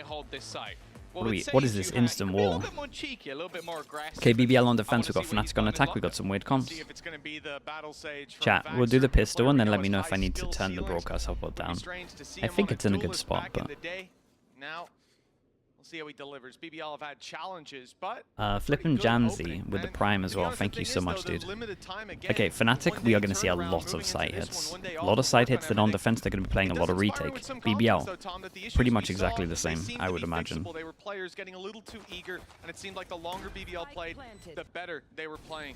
hold this site. What is this instant wall? Okay, BBL on defense. We've got Fnatic on attack. We've got some weird comps. Chat, we'll do the pistol and then let me know if I need to turn the broadcast up or down. I think it's in a good spot, but... See how he delivers. BBL have had challenges, but flipping Janzi with the prime as well. Thank you so much, dude. Okay, Fnatic, we are going to see a lot of side hits. A lot of side hits. Then on defense, they're going to be playing a lot of retake. BBL, pretty much exactly the same, I would imagine. They were players getting a little too eager, and it seemed like the longer BBL played, the better they were playing.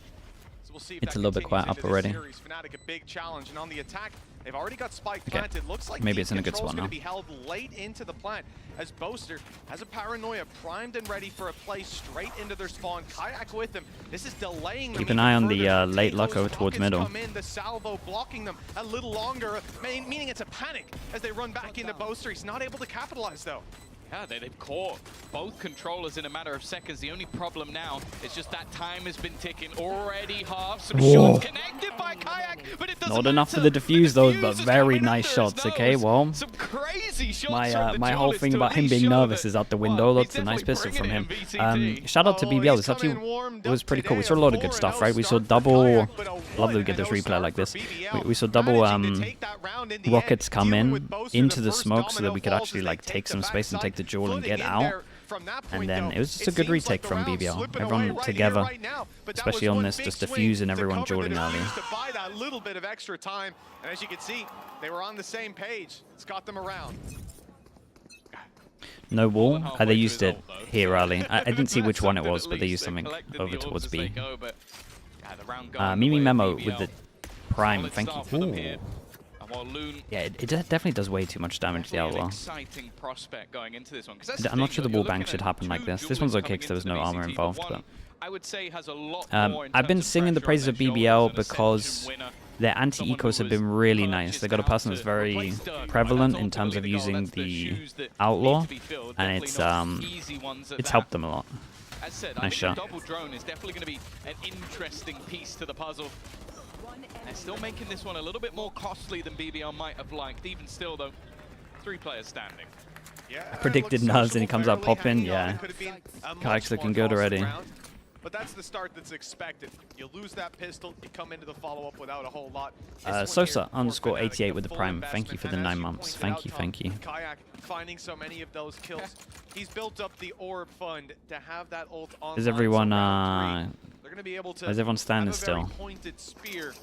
So we'll see if it's a little bit quiet up already. Fnatic a big challenge, and on the attack, they've already got Spike planted. Looks like maybe it's in a good spot now. Going to be held late into the plant as Boaster has a Paranoia primed and ready for a play straight into their spawn. Kayak with him. This is delaying them. Keep an eye on the late luck over towards middle. The salvo blocking them a little longer, meaning it's a panic as they run back into Boaster. He's not able to capitalize though. Yeah, they've caught both controllers in a matter of seconds. The only problem now is just that time has been ticking. Already half. Some shots connected by Kayak, but it doesn't Not enough for the defuse though, but very nice shots. Okay, well, some crazy shots my whole thing about him being nervous is out the window. That's a nice pistol from him. Shout out to BBL. This actually was pretty cool. We saw a lot of good stuff, right? We saw double. Love that we get this replay like this. We saw double rockets come in into the smoke so that we could actually like take some space and take the jewel and get out. And then it was just a good retake from BBL. Everyone together, especially on this, just diffusing everyone dueling early. To buy that little bit of extra time, and as you can see, they were on the same page. It's got them around. No wall. They used it here early. I didn't see which one it was, but they used something over towards B. Mimi Memo with the prime. Thank you. Ooh. Yeah, it definitely does way too much damage to the Outlaw. I'm not sure the wallbang should happen like this. This one's okay because there was no armor involved, but... I've been singing the praises of BBL because their anti-ecos have been really nice. They got a person that's very prevalent in terms of using the Outlaw, and it's helped them a lot. Nice shot. Double drone is definitely going to be an interesting piece to the puzzle. They're still making this one a little bit more costly than BBL might have liked. Even still, though, 3 players standing. Yeah, I predicted nerves and he comes out popping. Yeah, Kayak's looking good already. But that's the start that's expected. You lose that pistol, you come into the follow-up without a whole lot. Sosa _ 88 with the prime. Thank you for the 9 months. Thank you, thank you. Kayak finding so many of those kills. He's built up the orb fund to have that ult on. Is everyone they're going to be able to is everyone standing still? Pointed spear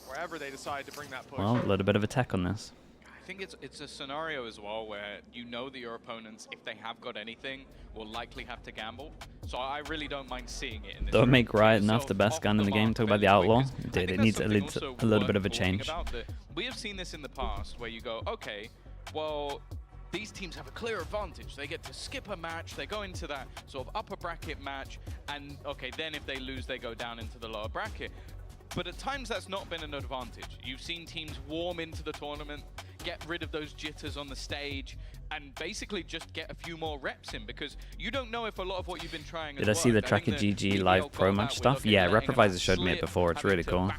wherever they decide to bring that push. Well, a little bit of a tech on this. I think it's a scenario as well where you know that your opponents, if they have got anything, will likely have to gamble. So I really don't mind seeing it in this. Don't make Riot enough the best gun in the game. Talk about the Outlaw. Dude, it needs a little bit of a change. We have seen this in the past where you go, okay, well, these teams have a clear advantage. They get to skip a match, they go into that sort of upper bracket match, and okay, then if they lose, they go down into the lower bracket. But at times that's not been an advantage. You've seen teams warm into the tournament, get rid of those jitters on the stage, and basically just get a few more reps in, because you don't know if a lot of what you've been trying. Did I see the Tracker GG live pro match stuff? Yeah, Reprovisor showed me it before. It's really cool.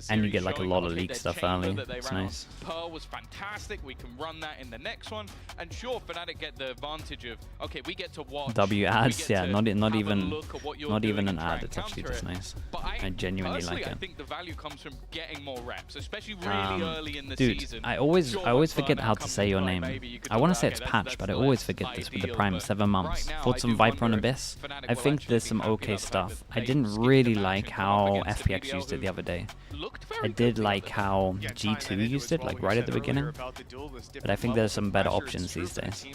And you get like a lot of leak stuff early. It's nice. Pearl was fantastic. We can run that in the next one. And sure, Fnatic get the advantage of, okay, we get to watch. W ads, yeah, not even an ad. It's actually just nice. I genuinely like it. I think the value comes from getting more reps, especially really early in the season. I always forget how to say your name. I want to say it's Patch, but I always forget this with the prime 7 months. Fought some Viper on Abyss. I think there's some okay stuff. I didn't really like how FPX used it the other day. I did like how G2 used it, like right at the beginning. But I think there's some better options these days.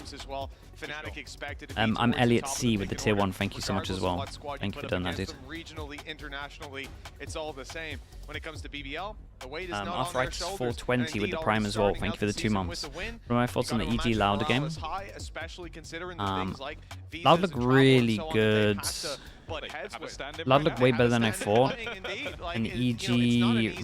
I'm Elliot C with the tier 1. Thank you so much as well. Thank you for doing that, dude. Regionally, internationally, it's all the same. When it comes to BBL, the weight is not Arthritis 420 with the prime as well. Thank you for the 2 months. What are my thoughts on the EG Louder game? Loud looked really good. but They heads have a with. stand in Blood right looked now. way better than I thought. And EG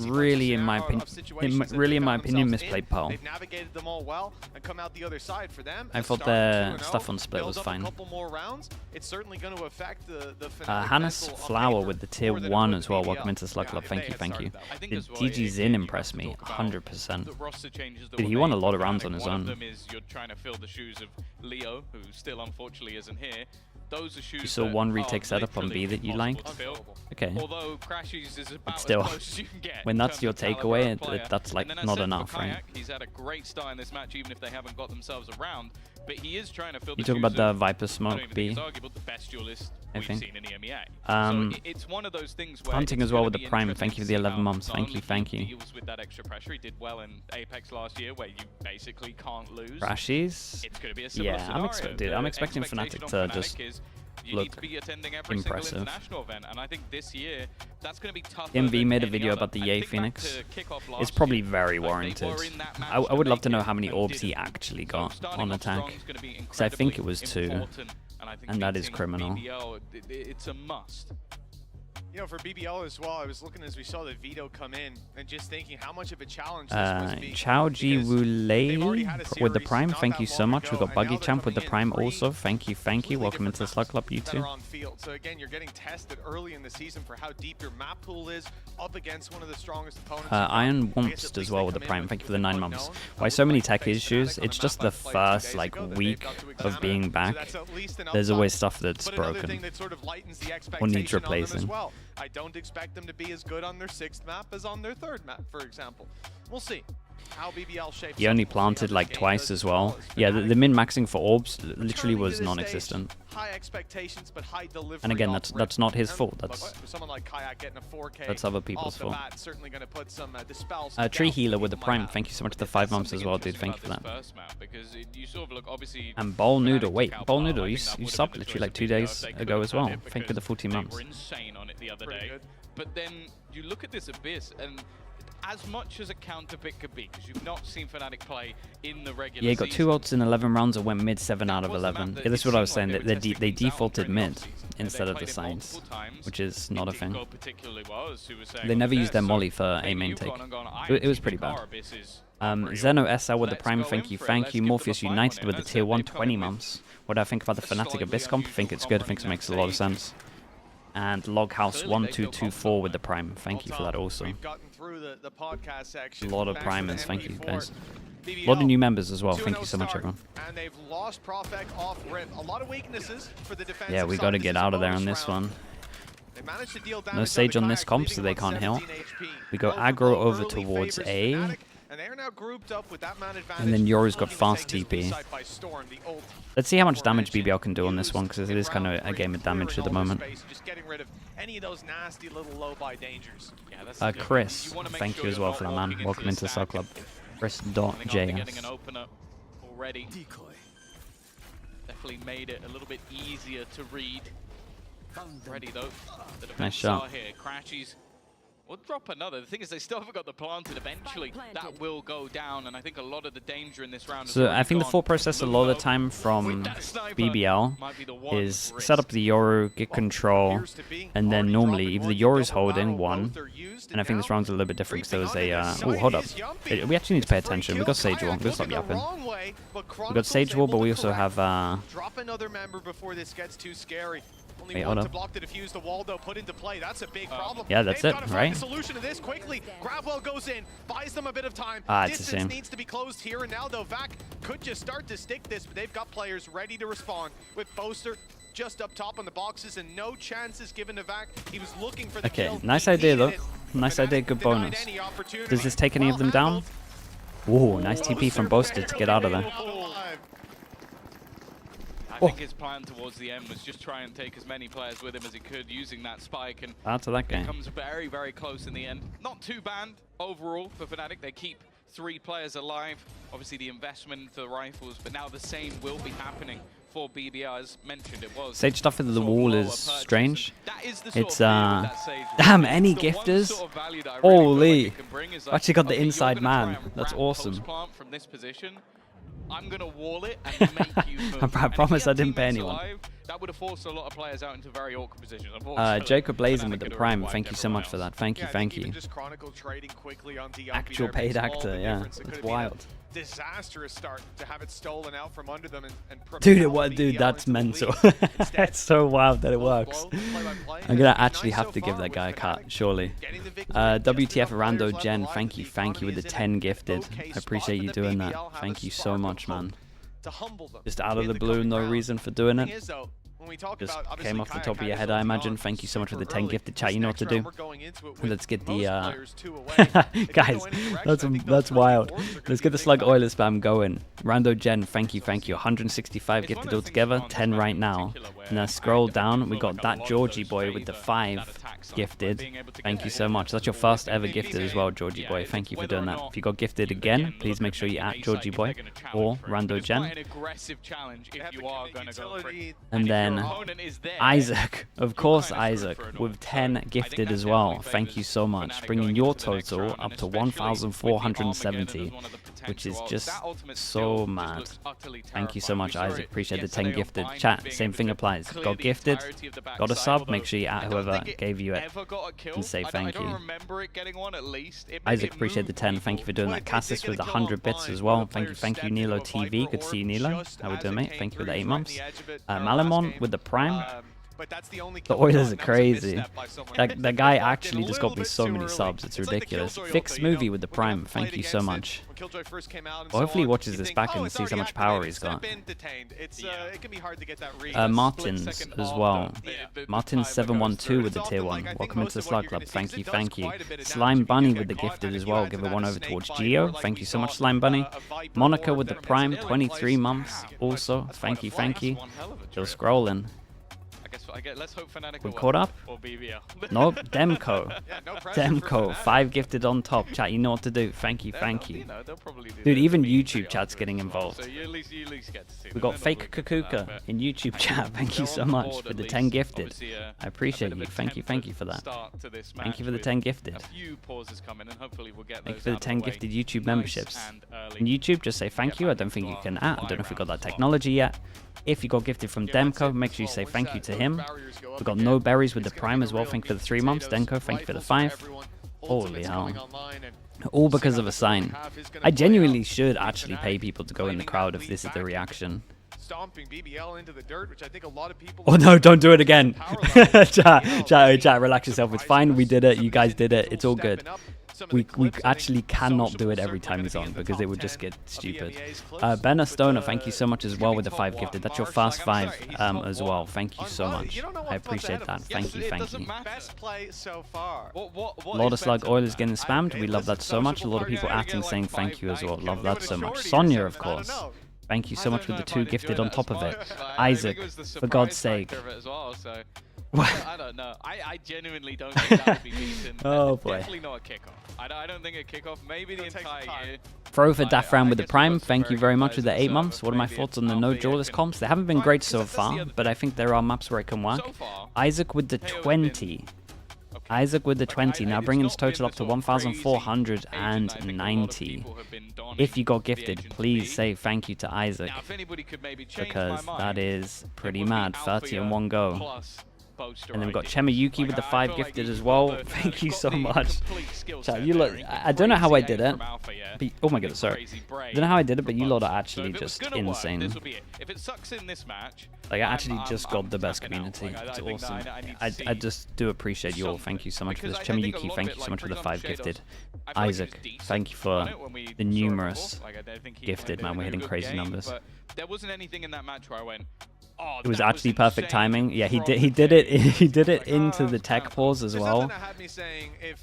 really, in my opinion, misplayed Pearl. They've navigated them all well and come out the other side. For them, I thought their stuff on split was fine. A couple more rounds, it's certainly going to affect the Fnatic Hannes mental Flower paper with the tier more than it 1 would as well. BBL. Welcome into Slug Club. Yeah, Thank if you, they thank had you. started that. I think The as well, DG Zin you impressed have to me talk about 100%. the roster changes that Dude, were he won made a lot of for rounds Fnatic. on his One own. of them is you're trying to fill the shoes of Leo, who still unfortunately isn't here. Those are shoes You saw that one are retake setup on literally B that you impossible liked? to fill. Okay. Although Crashies is about Still, as close as you can get when in that's terms your of caliber takeaway, of player. that's like And then not as said enough, for right? Kayak, he's had a great start in this match, even if they haven't got themselves around. But he is trying to fill the You talk shoes about the of, Viper I Smoke don't even think B. it's arguable, the best duelist I we've think. seen in the EMEA. Um, It's one of those things where Hunting it's as well gonna with the be Prime. interesting Thank you for to the see 11 how months. not Thank you, only thank he you. deals with that extra pressure. He did well in Apex last year, where you basically can't lose. Crashies? It's going to be a similar Yeah, scenario. I'm expecting Expectation Fnatic on to just is you need to look be attending every impressive. single international event, and I think this year that's going to be tougher. MV than made a any video other. about the And Yay think back Phoenix. to kickoff It's last probably year, very like, they warranted. were in that match I would to love to make know it how many and orbs he didn't. actually So got starting on off attack. strong is gonna be Because I think it was incredibly 2. important, and I think And that is beating criminal. BBL, it's a must. You know, for BBL as well, I was looking as we saw the veto come in and just thinking how much of a challenge this was being. Chao Ji because they've already had a Wulei with the series Prime. not Thank that you so long much. We ago, got and Buggy now they're Champ with the coming Prime in also. Thank you, thank you. completely Welcome into different Slug Club, maps you that too. are on field. So again, you're getting tested early in the season for how deep your map pool is up against one of the strongest opponents. Iron Wumps as well with the Prime. Thank you for the 9 months. Why so many tech issues? It's just the first like week of being back. There's always stuff that's broken or needs replacing. I don't expect them to be as good on their 6th map as on their 3rd map, for example. We'll see how BBL shapes. He only planted like twice as well. Yeah, the min-maxing for orbs literally was non-existent. High expectations, but high delivery. And again, that's not his fault. That's someone like Kayak getting a 4K. That's other people's fault. Certainly going to put some dispel. Tree Healer with the Prime. Thank you so much for the 5 months as well, dude. Thank you for that. You sort of look, obviously, And Bowl Noodle. Wait, Bowl Noodle, you subbed literally like 2 days ago as well. Thank you for the 14 they months. were insane on it the other day. But then you look at this Abyss, and as much as a counter pick could be, because you've not seen Fnatic play in the regular Yeah, he got 2 ults in 11 rounds and went mid 7 out of 11. Yeah, that's what I was saying. They defaulted mid instead of the signs, which is not a thing. They never used their molly for a main take. It was pretty bad. Zeno SL with the Prime, thank you. Morpheus United with the tier 1 20 months. What do I think about the Fnatic Abyss comp? I think it's good. I think it makes a lot of sense. And Loghouse1224 with the Prime. Thank you for that also. A lot of primers. Thank you, guys. A lot of new members as well. Thank you so much, everyone. And they've lost Profek off rip. A lot of weaknesses for the defense. Yeah, we got to get out of there on this one. No Sage on this comp, so they can't heal. We go aggro over towards A. And then Yoru's got fast TP. Let's see how much damage BBL can do on this one, because it is kind of a game of damage at the moment. Chris, thank you as well for that, man. Welcome into Slug Club. Chris.js. Definitely made it a little bit easier to read. Ready though. Nice shot. Here. Crashies will drop another. The thing is, they still haven't got the planted. Eventually, that will go down, and I think a lot of the danger in this round. So I think the thought process a lot of the time from BBL is set up the Yoru, get control, and then normally either the Yoru's holding one, and I think this round's a little bit different because there was a. Oh, hold up. We actually need to pay attention. We got Sage Wall. Let's stop yapping. We got Sage Wall, but we also have. Drop another member before this gets too scary. Wait, hold up. Block to defuse the wall, though, put into play. That's a big problem. Yeah, that's it, right? The solution to this quickly. Gravwell goes in, buys them a bit of time. It's the same. Needs to be closed here and now, though. Vac could just start to stick this, but they've got players ready to respond with Boaster just up top on the boxes and no chances given to Vac. He was looking for the kill. Nice idea, though. Nice idea, good bonus. Does this take any of them down? Whoa, nice TP from Boaster to get out of there. I think his plan towards the end was just try and take as many players with him as he could using that spike, and to that game. It comes very, very close in the end. Not too bad overall for Fnatic. They keep 3 players alive. Obviously the investment into the rifles, but now the same will be happening for BBL. As mentioned, it was Sage stuff into the wall is strange. It's damn, any gifters. Holy, actually got the inside man. That's awesome. From this position, I'm gonna wall it and make you move. I promise I didn't pay anyone. that would have forced a lot of players out into very awkward positions. Jacob Blazing with the Prime, thank you so much for that. Thank you, thank you. Actual paid actor, yeah. It's wild. Disastrous start to have it stolen out from under them and dude, that's mental. It's so wild that it works. I'm gonna actually have to give that guy a cut, surely. WTF Rando Jen, thank you with the 10 gifted. I appreciate you doing that. Thank you so much, man. Just out of the blue, no reason for doing it. Just came off the top of your head, I imagine. Thank you so much for the 10 gifted, chat. You know what to do. Let's get the guys, that's wild. Let's get the Slug Oiler spam going. Rando Jen, thank you. 165 gifted altogether, 10 right now. And then scroll down, we got that Georgie boy with the 5 gifted. Thank you so much. That's your first ever gifted as well, Georgie boy. Thank you for doing that. If you got gifted again, please make sure you at Georgie boy or Rando Jen. And then Isaac, of course, Isaac with 10 gifted as well. Thank you so much, bringing your total up to 1,470, which is just so mad. Thank you so much, Isaac. Appreciate the 10 gifted. Chat, same thing applies. Got gifted, got a sub, make sure you at whoever gave you it and say thank you. Isaac, appreciate the 10. Thank you for doing that. Cassis with 100 bits as well. Thank you, Nilo TV. Good to see you, Nilo. How we doing, mate? Thank you for the 8 months. Malamon with the Prime. The Oilers are crazy. That guy actually just got me so many subs. It's ridiculous. Fixed Movie with the Prime. Thank you so much. Well, hopefully he watches this back and sees how much power he's got. Martins as well. Martins 712 with the tier 1. Welcome into the Slug Club. Thank you. Slime Bunny with the gifted as well. Give it one over towards Geo. Thank you so much, Slime Bunny. Monica with the Prime. 23 months. Also, thank you. Still scrolling. Let's hope Fnatic we caught up? Or BBL. Nope, Demco. Demco, 5 gifted on top. Chat, you know what to do. Thank you. Dude, even YouTube chat's getting involved. So you at least get to see we got Fake Kakuka in YouTube chat. Thank you so much for the 10 gifted. I appreciate you. Thank you for that. Thank you for the 10 gifted. Thank you for the 10 gifted YouTube memberships. In YouTube, just say thank you. I don't think you can I don't know if we got that technology yet. If you got gifted from Demco, make sure you say thank you to him. We got No Berries with the Prime as well. Thank you for the 3 months. Demco, thank you for the 5. Holy hell. All because of a sign. I genuinely should actually pay people to go in the crowd if this is the reaction. Oh no, don't do it again. Chat, relax yourself. It's fine. We did it. You guys did it. It's all good. We actually cannot do it every time he's on because it would just get stupid. Ben Stoner, thank you so much as well with the 5 gifted. That's your first 5 as well. Thank you so much. I appreciate that. Thank you. A lot of Slug Oilers getting spammed. We love that so much. A lot of people acting saying thank you as well. Love that so much. Sonia, of course. Thank you so much with the 2 gifted on top of it. Isaac, for God's sake. I don't know. I genuinely don't think that would be beaten. Oh boy. Definitely not a kickoff. I don't think a kickoff. Maybe the entire year. Throw for Dafran with the Prime. Thank you very much with the 8 months. What are my thoughts on the no jawless comps? They haven't been great so far, but I think there are maps where it can work. Isaac with the 20. Isaac with the 20, now bringing his total up to 1,490. If you got gifted, please say thank you to Isaac, because that is pretty mad. 30 in one go. And then we've got Chemayuki with the 5 gifted as well. Thank you so much. Chat, you lot, I don't know how I did it. But, oh my god, sorry. I don't know how I did it, but you lot are actually just insane. Like, I actually just got the best community. It's awesome. I just do appreciate you all. Thank you so much for this. Chemayuki, thank you so much for the 5 gifted. Isaac, thank you for the numerous gifted, man. We're hitting crazy numbers. There wasn't anything in that match where I went, oh, it was actually perfect timing. Yeah, he did it into the tech pause as well.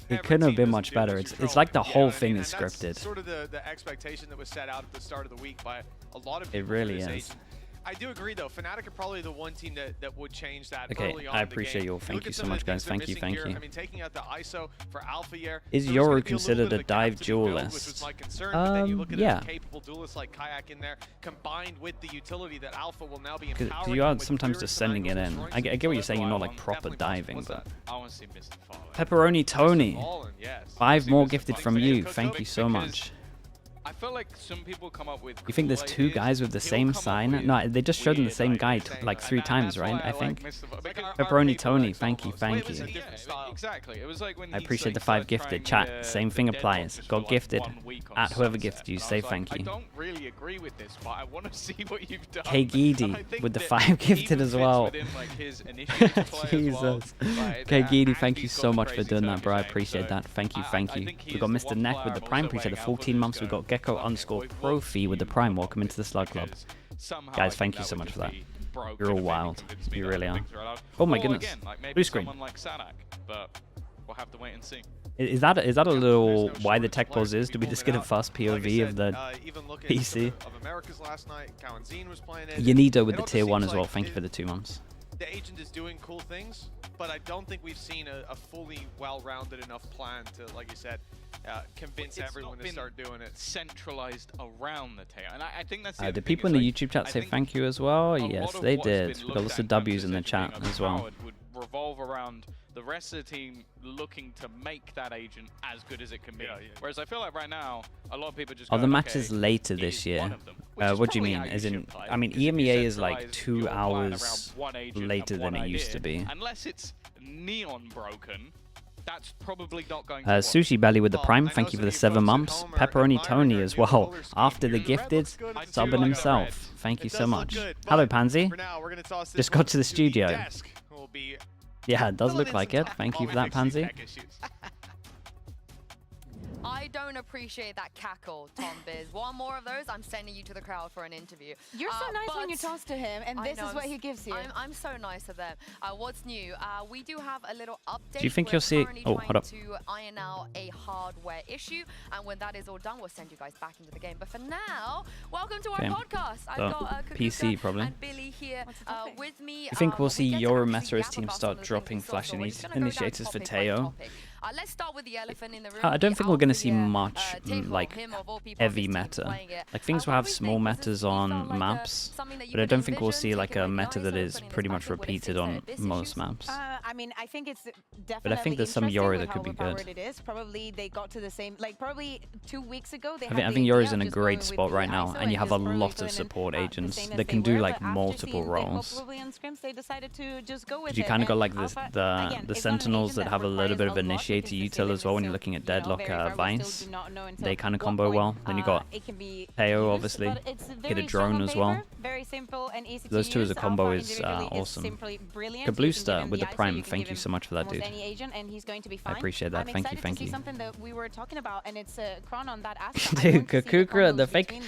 It couldn't have been much better. It's like the whole thing is scripted. Sort of the expectation that was set out at the start of the week by a lot of people. It really is. I do agree, though. Fnatic are probably the one team that would change that. Okay, I appreciate you all. Thank you so much, guys. Thank you. I mean, taking out the ISO for Alpha year. Is Yoru considered a dive duelist? Yeah. Capable duelist like Kayak in there, combined with the utility that Alpha will now be empowering. Because you are sometimes just sending it in. I get what you're saying. You're not like proper diving, but. Pepperoni Tony, 5 more gifted from you. Thank you so much. I feel like some people come up with. You think there's two guys with the same sign? No, they just showed them the same guy like 3 times, right? I think. Pepperoni Tony, thank you, thank you. Exactly. It was like when I appreciate the 5 gifted. Chat, same thing applies. Got gifted. At whoever gifted you, say thank you. I don't really agree with this, but I want to see what you've done. Kgidi with the 5 gifted as well. Jesus. Kgidi, thank you so much for doing that, bro. I appreciate that. Thank you, thank you. We got Mr. Neck with the Prime. Appreciate the 14 months. We got Gecko_Profi with the Prime. Welcome into the Slug Club. Guys, thank you so much for that. You're all wild. You really are. Oh my goodness. Blue screen. But we'll have to wait and see. Is that a little why the tech pause is? Do we just get a fast POV of the PC? Yanido with the tier 1 as well. Thank you for the 2 months. The agent is doing cool things, but I don't think we've seen a fully well-rounded enough plan to, like you said, convince everyone to start doing it. Centralized around the tail, and I think that's. Did people in the YouTube chat say thank you as well? Yes, they did. We got lots of W's in the chat as well. Would revolve around the rest of the team looking to make that agent as good as it can be. Whereas I feel like right now, a lot of people just. Are the matches later this year? What do you mean? As in, I mean, EMEA is like 2 hours later than it used to be. Unless it's neon broken. That's probably not going to work. Sushi Belly with the Prime, thank you for the 7 months. Pepperoni Tony as well, after the gifted, subbing himself. Thank you so much. Hello, Pansy. Just got to the studio. Yeah, it does look like it. Thank you for that, Pansy. I don't appreciate that cackle, Tom Biz. One more of those, I'm sending you to the crowd for an interview. You're so nice when you toss to him, and this is what he gives you. I'm so nice of them. What's new? We do have a little update. Do you think you'll see? Oh, hold up. To iron out a hardware issue, and when that is all done, we'll send you guys back into the game. But for now, welcome to our podcast. I've got PC probably. And Billy here with me. You think we'll see Eurometa's team start dropping flash initiators for Teo? Let's start with the elephant in the room. I don't think we're going to see much like heavy meta. Like things will have small metas on maps, but I don't think we'll see like a meta that is pretty much repeated on most maps. I mean, I think it's definitely. But I think there's some Yori that could be good. It is. Probably they got to the same. Like probably 2 weeks ago. I think Yori's in a great spot right now, and you have a lot of support agents that can do like multiple roles. You kind of got like the Sentinels that have a little bit of initiator util as well when you're looking at Deadlock Vice. They kind of combo well. Then you got Teo, obviously. Get a drone as well. Those two as a combo is awesome. Kabluster with the Prime. Thank you so much for that, dude. I appreciate that. Thank you, thank you. Dude, Kukukra, the fake.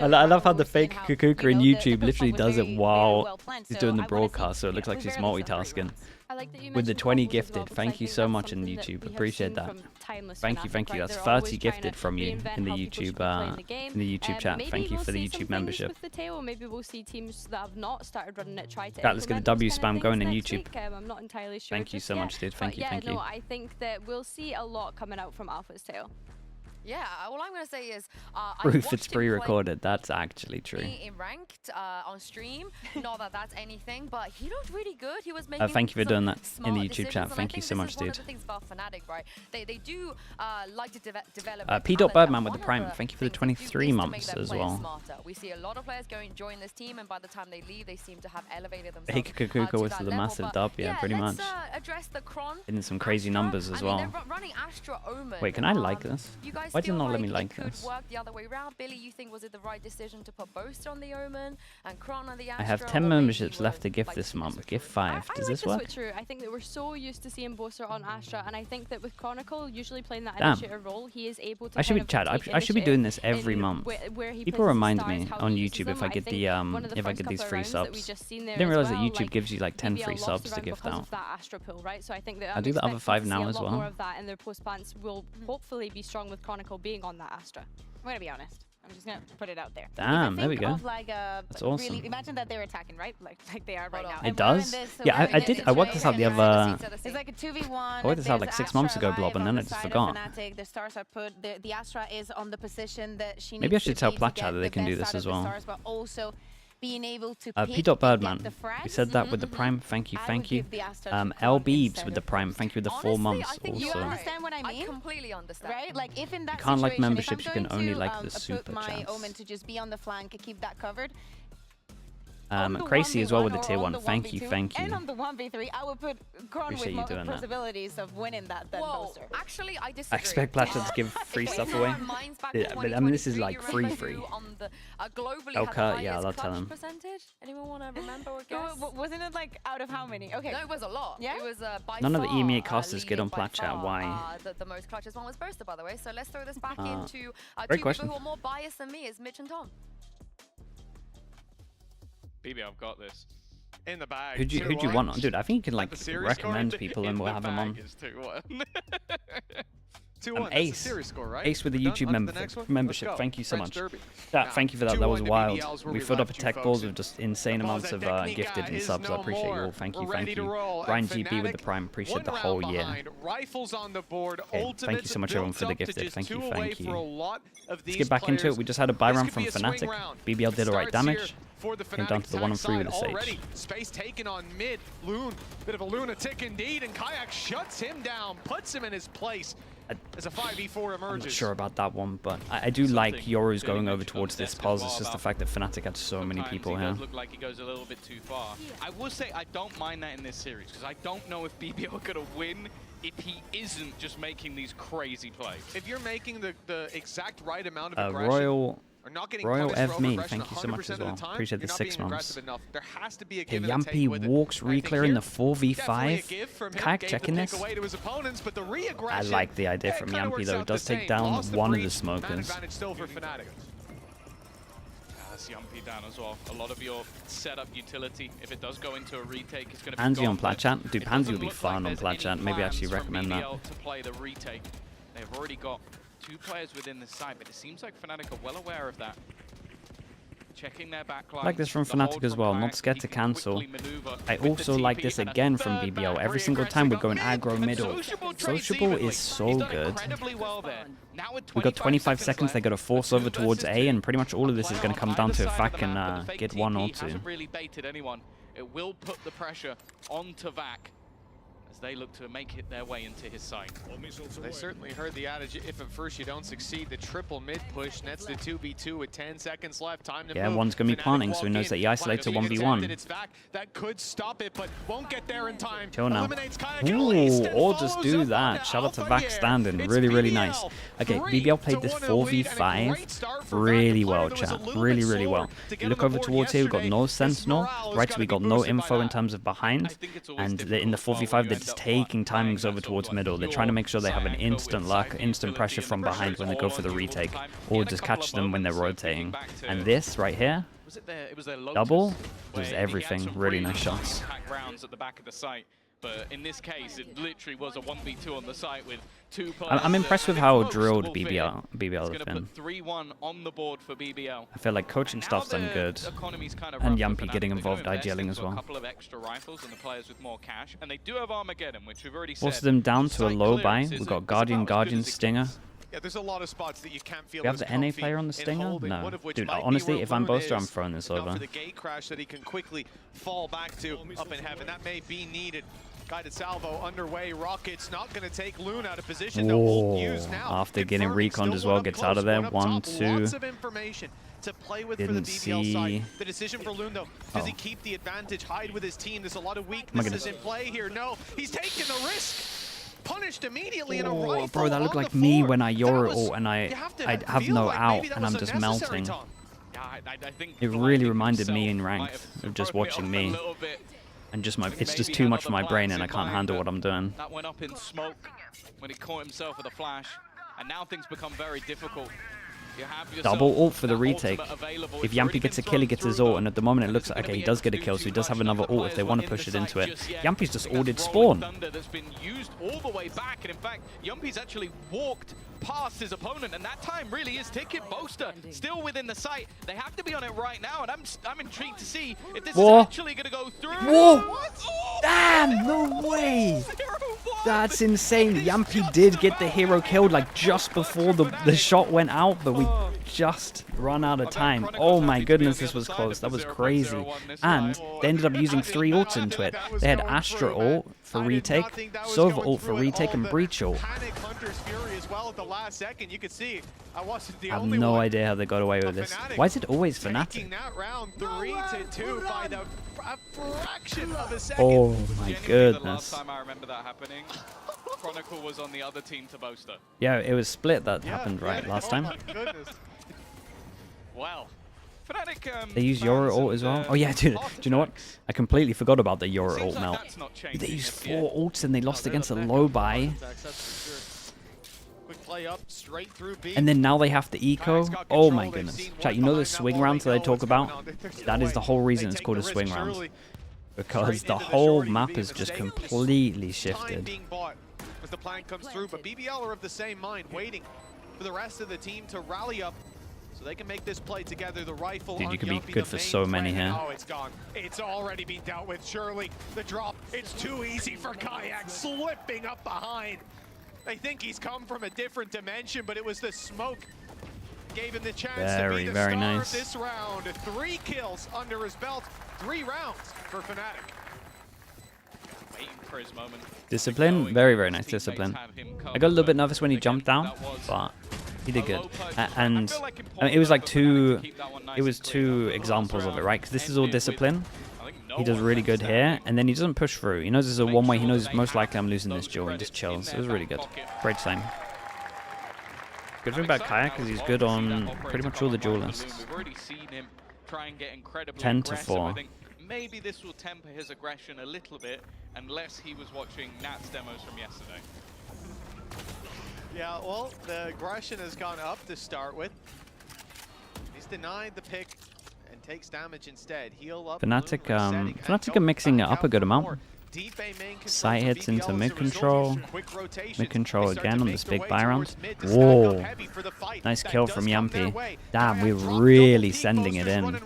I love how the fake Kukukra in YouTube literally does it while he's doing the broadcast, so it looks like she's multitasking. With the 20 gifted, thank you so much in YouTube. Appreciate that. Thank you, thank you. That's 30 gifted from you in the YouTube chat. Thank you for the YouTube membership. Maybe we'll see teams that have not started running it try to. Right, let's get the W spam going in YouTube. I'm not entirely sure. Thank you so much, dude. Thank you, thank you. No, I think that we'll see a lot coming out from Alpha's tail. Yeah, all I'm gonna say is proof it's pre-recorded. That's actually true. In ranked on stream, not that that's anything, but he looked really good. He was making. Thank you for doing that in the YouTube chat. Thank you so much, dude. One of the things about Fnatic, right? They do like to develop. P.Birdman with the Prime. Thank you for the 23 months as well. Smarter. We see a lot of players join this team, and by the time they leave, they seem to have elevated themselves. Hey, Kukuka with the massive dub, yeah, pretty much. Address the Cron. In some crazy numbers as well. Wait, can I like this? Why did you not let me like this? Work the other way around. Billy, you think was it the right decision to put Boaster on the Omen and Cron on the Astra? I have 10 memberships left to gift this month. Gift 5. Does this work? I think that we're so used to seeing Boaster on Astra, and I think that with Chronicle usually playing that initiator role, he is able to. I should be doing this every month. People remind me on YouTube if I get these free subs. I didn't realize that YouTube gives you like 10 free subs to gift out. I'll do the other 5 now as well. More of that, and their post plants will hopefully be strong with Chronicle being on that Astra. I'm gonna be honest. I'm just gonna put it out there. Damn, there we go. Like that's awesome. Really, imagine that they're attacking, right? Like they are right now. It does? Yeah, I worked this out the other. It's like a 2v1. I worked this out like 6 months ago, Blob, and then I just forgot. The stars are put. The Astra is on the position that she. Maybe I should tell Platchat that they can do this as well. But also, being able to P. Birdman, we said that with the Prime. Thank you, thank you. L. Beebs with the Prime. Thank you with the 4 months. I you also, understand what I mean? I completely understand. Right? Like if in that you can't like situation, memberships. if You I'm can only going like the to super put my chats. Omen to just be on the flank, keep that covered. Crazy as well with the tier 1. The Thank you, thank you. And on the 1v3, I would put Kron with more possibilities of winning that than Boaster. Actually, I disagree. I expect Platcha to give free stuff away. Yeah, but I mean, this is like free. Okay, yeah, I'll tell him. Percentage? Anyone want to remember or guess? Wasn't it like out of how many? Okay. No, it was a lot. Yeah? It was by None of the far, EMEA casters get on by Platcha. far, Why? The most clutches one was Boaster, by the way. So let's throw this back into great two question. people who are more biased than me, is Mitch and Tom. BBL, I've got this. In the bag. Who'd you want? Dude, I think you can like recommend score people and we'll have them on. 2-1. Ace. Series score, right? Ace with the We're YouTube done? On to the next one? membership. Let's go. Thank you so French much. Derby. Thank you for that. That was 2-1 to wild. BBLs where We we filled up left a you tech folks balls in. with just insane amounts of gifted and subs. I appreciate you all. Thank you, thank you. Brian GB with the Prime. Appreciate the whole year. Rifles on the board. Okay, thank you so much everyone for the gifted. Thank you, thank you. Let's get back into it. We just had a buy round from Fnatic. BBL did alright damage. Came down to the 1-3 with the Sage. Space taken on mid. Loon, bit of a lunatic indeed, and Kayak shuts him down, puts him in his place as a 5v4 emerges. I'm not sure about that one, but I do like Yoru's going over towards this pause. It's just the fact that Fnatic had so many people here. Look like he goes a little bit too far. I will say I don't mind that in this series because I don't know if BBL are going to win if he isn't just making these crazy plays. If you're making the exact right amount of aggression, Royal Ev Me, thank you so much as well. Appreciate the 6 months. Okay, Yampy walks re-clear in the 4v5. Kayak checking this. I like the idea from Yampy though. It does take down one of the smokers. That's Yampy down as well. A lot of your setup utility, if it does go into a retake, it's going to be Pansy gone, on Plat Chat. Dude, Pansy would be look fun like on Plat Chat. Maybe I actually recommend that. To play the retake. They've already got 2 players within the site, but it seems like Fnatic are well aware of that. Checking their backline. I like this from Fnatic as well, not scared to cancel. I also like this again from BBL. Every single time we go in aggro middle. Sociable is so good. We got 25 seconds, they got to force over towards A, and pretty much all of this is going to come down to if Vac can get 1 or 2. Hasn't really baited anyone. It will put the pressure onto Vac as they look to make it their way into his site. They certainly heard the adage, if at first you don't succeed, the triple mid push nets the 2v2 with 10 seconds left. Time to move. Yeah, one's going to be planting, so he knows that he isolates a 1v1. It's Vac that could stop it, but won't get there in time. Chill now. Ooh, or just do that. Shout out to Vac standing. Really, really nice. Okay, BBL played this 4v5 really well, chat. Really, really well. You look over towards here, we've got no Sentinel, right? So we got no info in terms of behind. And in the 4v5, they're just taking timings over towards middle. They're trying to make sure they have an instant luck, instant pressure from behind when they go for the retake, or just catch them when they're rotating. And this right here, double, was everything. Really nice shots. But in this case, it literally was a 1v2 on the site with 2 players. I'm impressed with how drilled BBL has been. 3-1 on the board for BBL. I feel like coaching staff's done good, and Yampy getting involved IGLing as well. A couple of extra rifles and the players with more cash, and they do have Armageddon, which we've already said. Forces them down to a low buy. We've got Guardian, Stinger. Yeah, there's a lot of spots that you can't feel. We have the NA player on the Stinger? No. Dude, honestly, if I'm Boaster, I'm throwing this over. For the gate crash that he can quickly fall back to up in heaven. That may be needed. Guided salvo underway. Rocket's not going to take Loon out of position. Whoa. After getting reconned as well, gets out of there. 1, 2. Lots of information to play with for the BBL side. The decision for Loon, though, does he keep the advantage, hide with his team? There's a lot of weaknesses in play here. No, he's taking the risk. Punished immediately in a rifle. Bro, that looked like me when I Yoru ult and I have no out and I'm just melting. It really reminded me in ranked of just watching me. And just it's just too much for my brain and I can't handle what I'm doing. That went up in smoke when he caught himself with a flash, and now things become very difficult. Double ult for the retake. If Yampy gets a kill, he gets his ult, and at the moment it looks like, okay, he does get a kill, so he does have another ult if they want to push it into it. Yampy's just ordered spawn. That's been used all the way back, and in fact, Yampy's actually walked past his opponent, and that time really is ticking. Boaster still within the site. They have to be on it right now, and I'm intrigued to see if this is actually going to go through. Whoa! Damn, no way! That's insane. Yampy did get the hero killed like just before the shot went out, but just run out of time. Oh my goodness, this was close. That was crazy. And they ended up using 3 ults into it. They had Astra ult for retake, Sova ult for retake, and Breach ult. I have no idea how they got away with this. Why is it always Fnatic? Oh my goodness. Last time I remember that happening, Chronicle was on the other team to Boaster. Yeah, it was split that happened right last time. Wow. Fnatic, they use Yoru ult as well. Oh yeah, dude. Do you know what? I completely forgot about the Yoru ult melt. They used 4 ults and they lost against a low buy. And then now they have to eco. Oh my goodness. Chat, you know the swing rounds that I talk about? That is the whole reason it's called a swing round. Because the whole map is just completely shifted. As the plan comes through, but BBL are of the same mind, waiting for the rest of the team to rally up so they can make this play together. The rifle. Dude, you could be good for so many here. Oh, it's gone. It's already been dealt with. Surely the drop. It's too easy for Kayak, slipping up behind. They think he's come from a different dimension, but it was the smoke gave him the chance to be the star of this round. 3 kills under his belt. 3 rounds for Fnatic. Waiting for his moment. Discipline, very, very nice discipline. I got a little bit nervous when he jumped down, but he did good. And I mean, it was like two examples of it, right? Because this is all discipline. He does really good here, and then he doesn't push through. He knows there's a one-way. He knows most likely I'm losing this duel, and just chills. It was really good. Great time. Good thing about Kayak because he's good on pretty much all the duelists. 10-4. Maybe this will temper his aggression a little bit, unless he was watching Nat's demos from yesterday. Yeah, well, the aggression has gone up to start with. He's denied the pick and takes damage instead. Heal up. Fnatic are mixing it up a good amount. Side hits into mid control. Mid control again on this big buy round. Whoa. Nice kill from Yampy. Damn, we're really sending it in.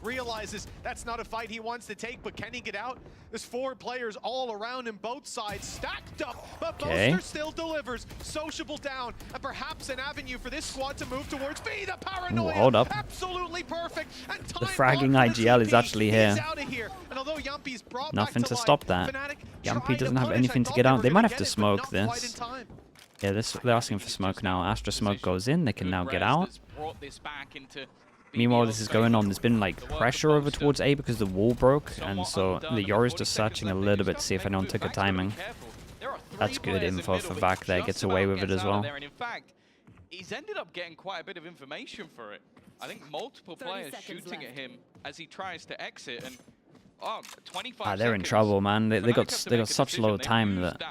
Realizes that's not a fight he wants to take, but can he get out? There's 4 players all around him, both sides stacked up, but Boaster still delivers. Sociable down, and perhaps an avenue for this squad to move towards B. The paranoia. Ooh, hold up. Absolutely perfect. And the fragging IGL is actually here. And although Yampy's brought nothing to stop that. Yampy doesn't have anything to get out. They might have to smoke this. Yeah, they're asking for smoke now. Astra smoke goes in. They can now get out. Meanwhile, this is going on. There's been like pressure over towards A because the wall broke, and so the Yoru's just searching a little bit to see if anyone took a timing. That's good info for Vac there. Gets away with it as well. In fact, he's ended up getting quite a bit of information for it. I think multiple players shooting at him as he tries to exit, and 25 they're in trouble, man. They got such low time that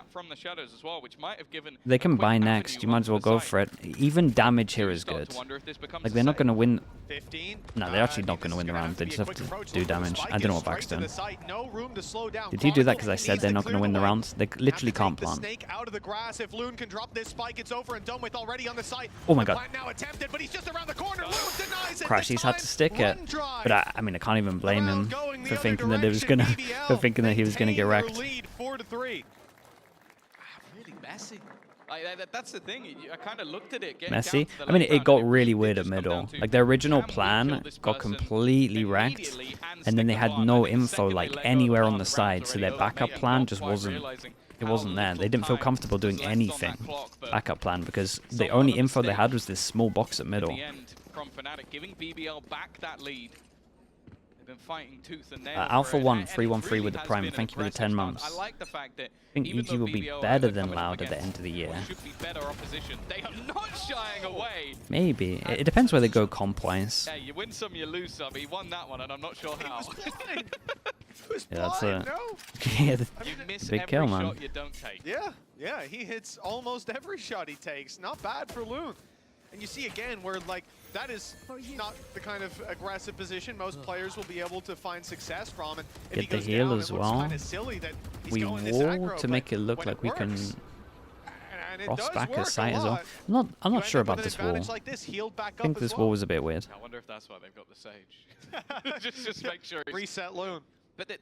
they can buy next. You might as well go for it. Even damage here is good. Like, they're not going to win. No, they're actually not going to win the round. They just have to do damage. I don't know what Vac's doing. Did he do that because I said they're not going to win the rounds? They literally can't plant. Oh my god. Crash, he's had to stick it. But I mean, I can't even blame him for thinking that it was going to... for thinking that he was going to get wrecked. Really messy. That's the thing. I kind of looked at it. Messy? I mean, it got really weird at middle. Like, their original plan got completely wrecked, and then they had no info, like, anywhere on the side, so their backup plan just wasn't... It wasn't there. They didn't feel comfortable doing anything. Backup plan, because the only info they had was this small box at middle. From Fnatic, giving BBL back that lead. Been fighting tooth and nail. Alpha 1, 313 with the Prime. Thank you for the 10 months. I like the fact that I think EG will be better than Loud at the end of the year. Should be better opposition. They are not shying away. Maybe. It depends where they go comp-wise. Yeah, you win some, you lose some. He won that one, and I'm not sure how. Yeah, that's a yeah, the big kill, man. Shot you don't take. Yeah, he hits almost every shot he takes. Not bad for Loon. And you see again where, like, that is not the kind of aggressive position most players will be able to find success from. And if get he the goes heal down, as it looks well. kind of silly that he's We going this wall aggro, to make it look like we can cross back a site as well. I'm not sure about this wall. Like this, back I think this wall was a bit weird. I wonder if that's why they've got the Sage. just make sure he's... Reset Loon.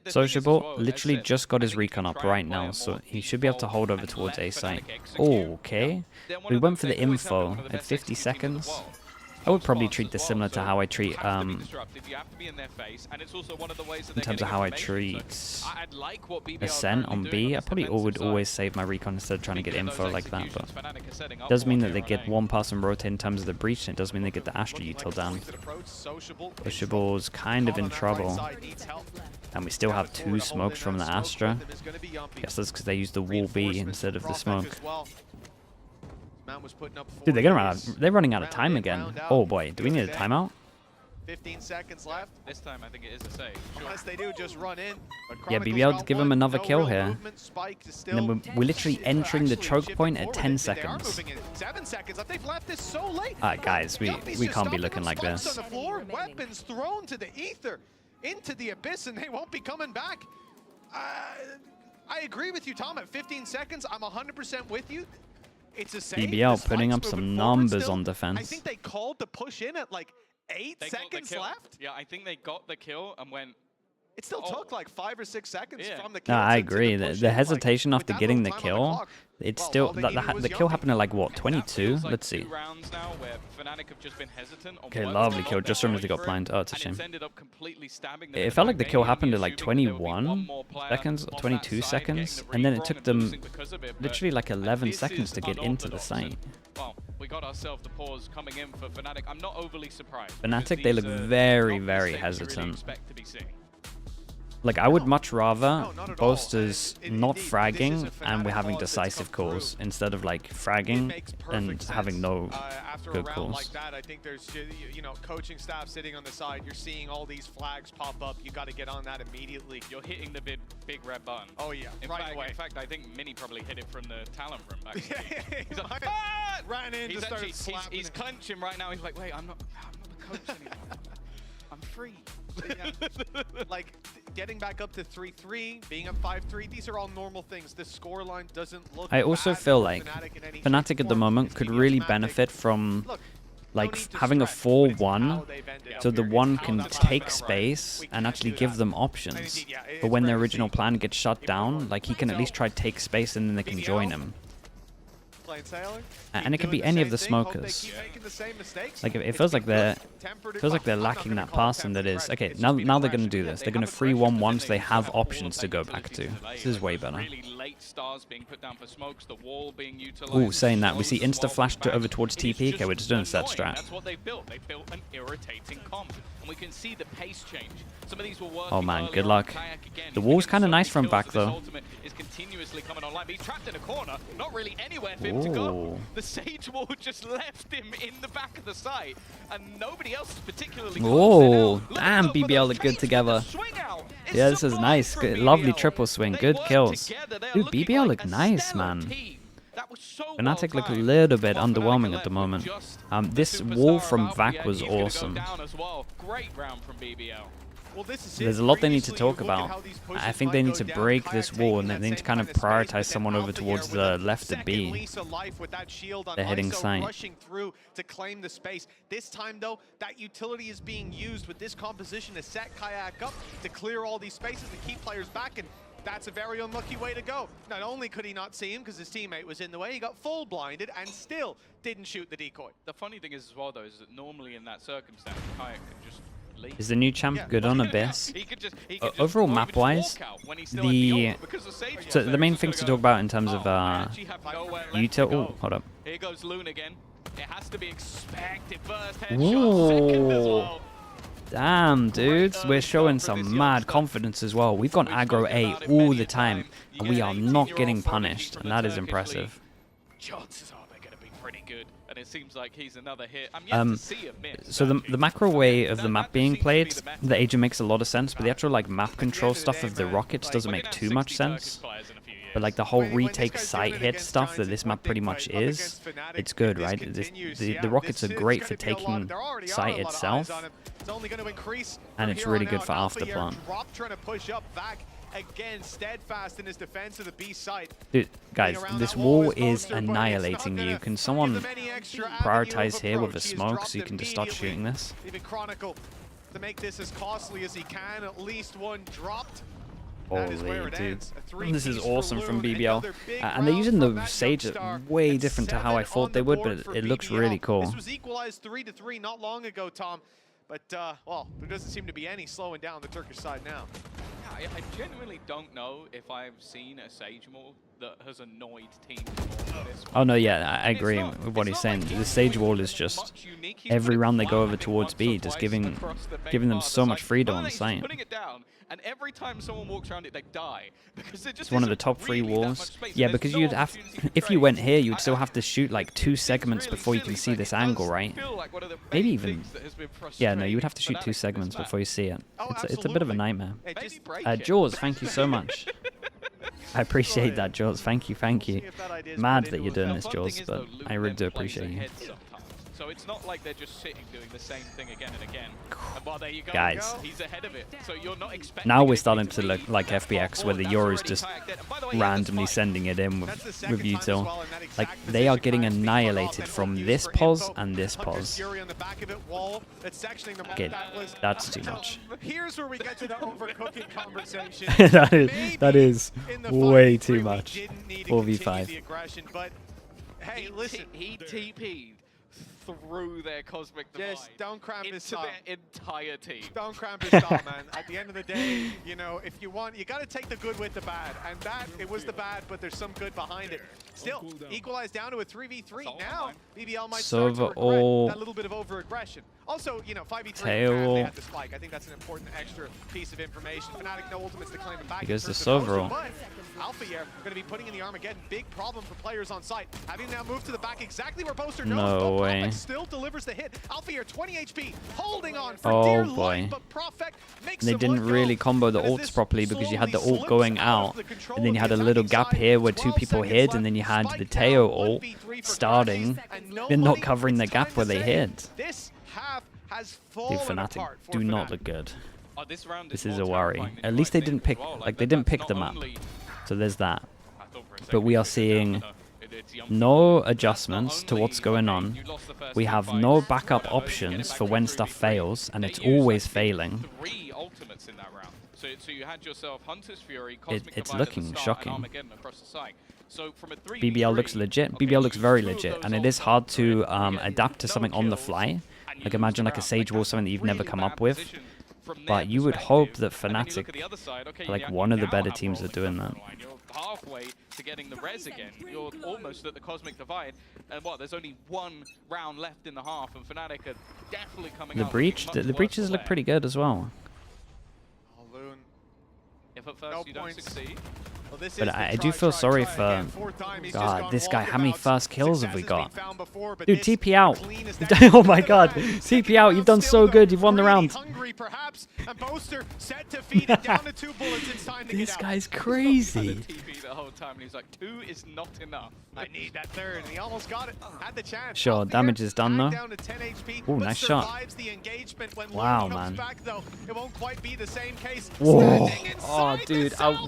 Sociable literally just got his recon up right now, so he should be able to hold over towards A site. Oh, okay. We went for the info at 50 seconds. I would probably treat this similar to how I treat in terms of how I treat Ascent on B. I probably would always save my recon instead of trying to get info like that, but it does mean that they get one person rotate in terms of the breach, and it does mean they get the Astra util down. Pushable's kind of in trouble. And we still have 2 smokes from the Astra. Guess that's because they used the wall B instead of the smoke. Dude, they're running out of time again. Oh boy, do we need a timeout? 15 seconds left. This time I think it is a save. Unless they do just run in. Yeah, BBL give him another kill here. And then we're literally entering the choke point at 10 seconds. 7 seconds left. They've left this so late. Guys, we can't be looking like this. On the floor, weapons thrown to the ether, into the abyss, and they won't be coming back. I agree with you, Tom. At 15 seconds, I'm 100% with you. It's a save. BBL putting up some numbers on defense. I think they called to push in at like 8 seconds left. Yeah, I think they got the kill and went. It still took like 5 or 6 seconds from the kill. No, I agree. The hesitation after getting the kill, it's still the kill happened at like what, 22? Let's see. Okay, lovely kill. Just as they got blind. Oh, it's a shame. It felt like the kill happened at like 21 seconds, 22 seconds, and then it took them literally like 11 seconds to get into the site. Well, we got ourselves the pause coming in for Fnatic. I'm not overly surprised. Fnatic, they look very, very hesitant. Like, I would much rather Boasters not fragging and we're having decisive calls instead of like fragging and having no good calls. Like that, I think there's, you know, coaching staff sitting on the side. You're seeing all these flags pop up. You got to get on that immediately. You're hitting the big red button. Oh yeah, right away. In fact, I think Mini probably hit it from the talent room back. He's like, ah! Ran in, just started slapping. He's clenching right now. He's like, wait, I'm not the coach anymore. I'm free. Like, getting back up to 3-3, being up 5-3, these are all normal things. The scoreline doesn't look I also feel like Fnatic at the moment could really benefit from like having a 4-1, so the 1 can take space and actually give them options. But when their original plan gets shut down, like he can at least try to take space and then they can join him. And it could be any of the smokers. Like it feels like they're lacking that passing that is. Okay, now they're gonna do this. They're gonna 3-1-1 so they have options to go back to. This is way better. Ooh, saying that, we see insta flash over towards TP. Okay, we're just doing a set strat. That's what they built. They built an irritating comp, and we can see the pace change. Some of these were working. Oh man, good luck. The wall's kind of nice from back though. Is continuously coming online. He's trapped in a corner, not really anywhere for him to go. The Sage Wall just left him in the back of the site, and nobody else is particularly close. Oh, damn, BBL look good together. Yeah, this is nice. Good, lovely triple swing. Good kills. Dude, BBL look nice, man. Fnatic look a little bit underwhelming at the moment. This wall from Vac was awesome. Great round from BBL. There's a lot they need to talk about. I think they need to break this wall and they need to kind of prioritize someone over towards the left at B. They're hitting site. To claim the space. This time though, that utility is being used with this composition to set Kayak up to clear all these spaces and keep players back, and that's a very unlucky way to go. Not only could he not see him because his teammate was in the way, he got full blinded and still didn't shoot the decoy. The funny thing is as well though is that normally in that circumstance, Kayak can just leave. Is the new champ good on Abyss? Overall map-wise, the main things to talk about in terms of util. Oh, hold up. Here goes Loon again. It has to be expected first headshot, second as well. Damn, dudes, we're showing some mad confidence as well. We've gone aggro A all the time, and we are not getting punished, and that is impressive. Chances are they're going to be pretty good, and it seems like he's another hit. I'm yet to see a miss. So the macro way of the map being played, the agent makes a lot of sense, but the actual like map control stuff of the rockets doesn't make too much sense. But like the whole retake site hit stuff that this map pretty much is, it's good, right? The rockets are great for taking site itself, and it's really good for afterplant. Again, steadfast in his defense of the B site. Dude, guys, this wall is annihilating you. Can someone prioritize here with a smoke so you can just start shooting this? Even Chronicle to make this as costly as he can. At least one dropped. Holy dude, this is awesome from BBL, and they're using the Sage way different to how I thought they would, but it looks really cool. This was equalized 3-3 not long ago, Tom, but well, there doesn't seem to be any slowing down the Turkish side now. Yeah, I genuinely don't know if I've seen a Sage Wall that has annoyed teams more than this one. Oh no, yeah, I agree with what he's saying. The Sage Wall is just every round they go over towards B, just giving them so much freedom on the site. Putting it down, and every time someone walks around it, they die because it just it's one of the top 3 walls. Yeah, because you'd have, if you went here, you'd still have to shoot like 2 segments before you can see this angle, right? Maybe even, yeah, no, you would have to shoot 2 segments before you see it. It's a bit of a nightmare. Jaws, thank you so much. I appreciate that, Jaws. Thank you, thank you. Mad that you're doing this, Jaws, but I really do appreciate you. So it's not like they're just sitting doing the same thing again and again. And well, there you go. Guys, he's ahead of it. So you're not expecting now we're starting to look like FBX, where the Euro's just randomly sending it in with util. Like, they are getting annihilated from this pause and this pause. Okay, that's too much. Here's where we get to the overcooking conversation. that is way too much. 4v5. But hey, listen, he TP'd through their cosmic divide. Just don't cramp his into their entire team. Don't cramp his style, man. At the end of the day, you know, if you want, you got to take the good with the bad. And that, it was the bad, but there's some good behind it. Still, equalized down to a 3v3. Now, BBL might start to regret that little bit of over-aggression. Also, you know, 5v3, they had the spike. I think that's an important extra piece of information. Fnatic no ultimates to claim it back. Because the Sovereign. Alpha here going to be putting in the Armageddon. Big problem for players on site. Having now moved to the back exactly where Boaster knows. No way. Still delivers the hit. Alpha here, 20 HP, holding on for dear life, but Prophet makes they didn't really combo the ults properly because you had the ult going out, and then you had a little gap here where 2 people hid, and then you had the Teo ult starting, and not covering the gap where they hid. Dude, Fnatic do not look good. This is a worry. At least they didn't pick, like, they didn't pick the map. So there's that. But we are seeing no adjustments to what's going on. We have no backup options for when stuff fails, and it's always failing. It's looking shocking. BBL looks legit. BBL looks very legit, and it is hard to adapt to something on the fly. Like, imagine like a Sage Wall, something that you've never come up with. But you would hope that Fnatic, like one of the better teams, are doing that. Halfway to getting the res again. You're almost at the cosmic divide, and what? There's only 1 round left in the half, and Fnatic are definitely coming. The breach, the breaches look pretty good as well. If at first you don't succeed. But I do feel sorry for, God, this guy. How many first kills have we got? Dude, TP out. Oh my God, TP out. You've done so good. You've won the round. This guy's crazy. TP the whole time, and he's like, 2 is not enough. I need that 3rd, and he almost got it. Had the chance. Sure, damage is done though. Oh, nice shot. Wow, man. Whoa. Oh, dude, I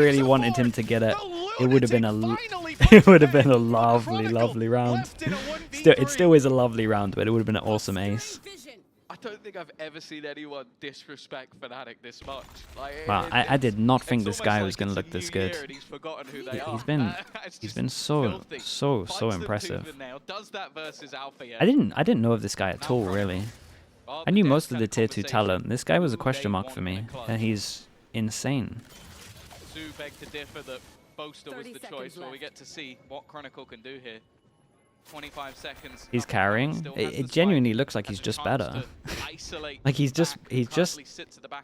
really wanted him to get it. It would have been a lovely round. It still is a lovely round, but it would have been an awesome ace. I don't think I've ever seen anyone disrespect Fnatic this much. Like, wow, I did not think this guy was going to look this good. He's been so impressive. I didn't know of this guy at all, really. I knew most of the tier 2 talent. This guy was a question mark for me, and he's insane. Zoo begged to differ that Boaster was the choice, so we get to see what Chronicle can do here. 25 seconds. He's carrying. It genuinely looks like he's just better. Like he's just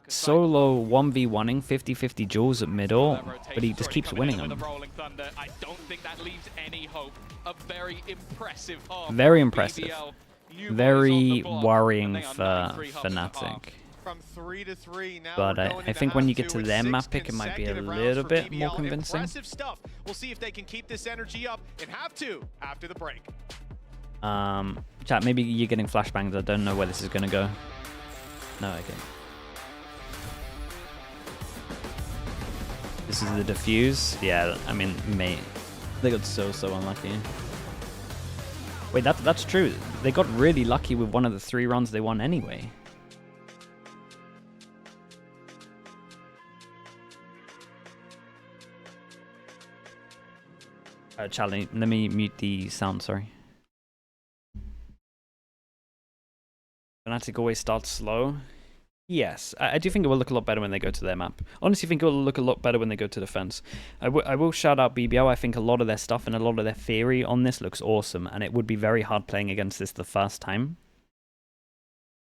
solo 1v1ing 50-50 duels at middle, but he just keeps winning them. I don't think that leaves any hope. A very impressive half. Very impressive. Very worrying for Fnatic. From 3-3 now. But I think when you get to their map pick, it might be a little bit more convincing. Impressive stuff. We'll see if they can keep this energy up and have to after the break. Chat, maybe you're getting flashbangs. I don't know where this is going to go. No, okay. This is the defuse. Yeah, I mean, mate, they got so unlucky. Wait, that's true. They got really lucky with one of the 3 runs they won anyway. Charlie, let me mute the sound, sorry. Fnatic always starts slow. Yes, I do think it will look a lot better when they go to their map. Honestly, think it will look a lot better when they go to defense. I will shout out BBL. I think a lot of their stuff and a lot of their theory on this looks awesome, and it would be very hard playing against this the first time.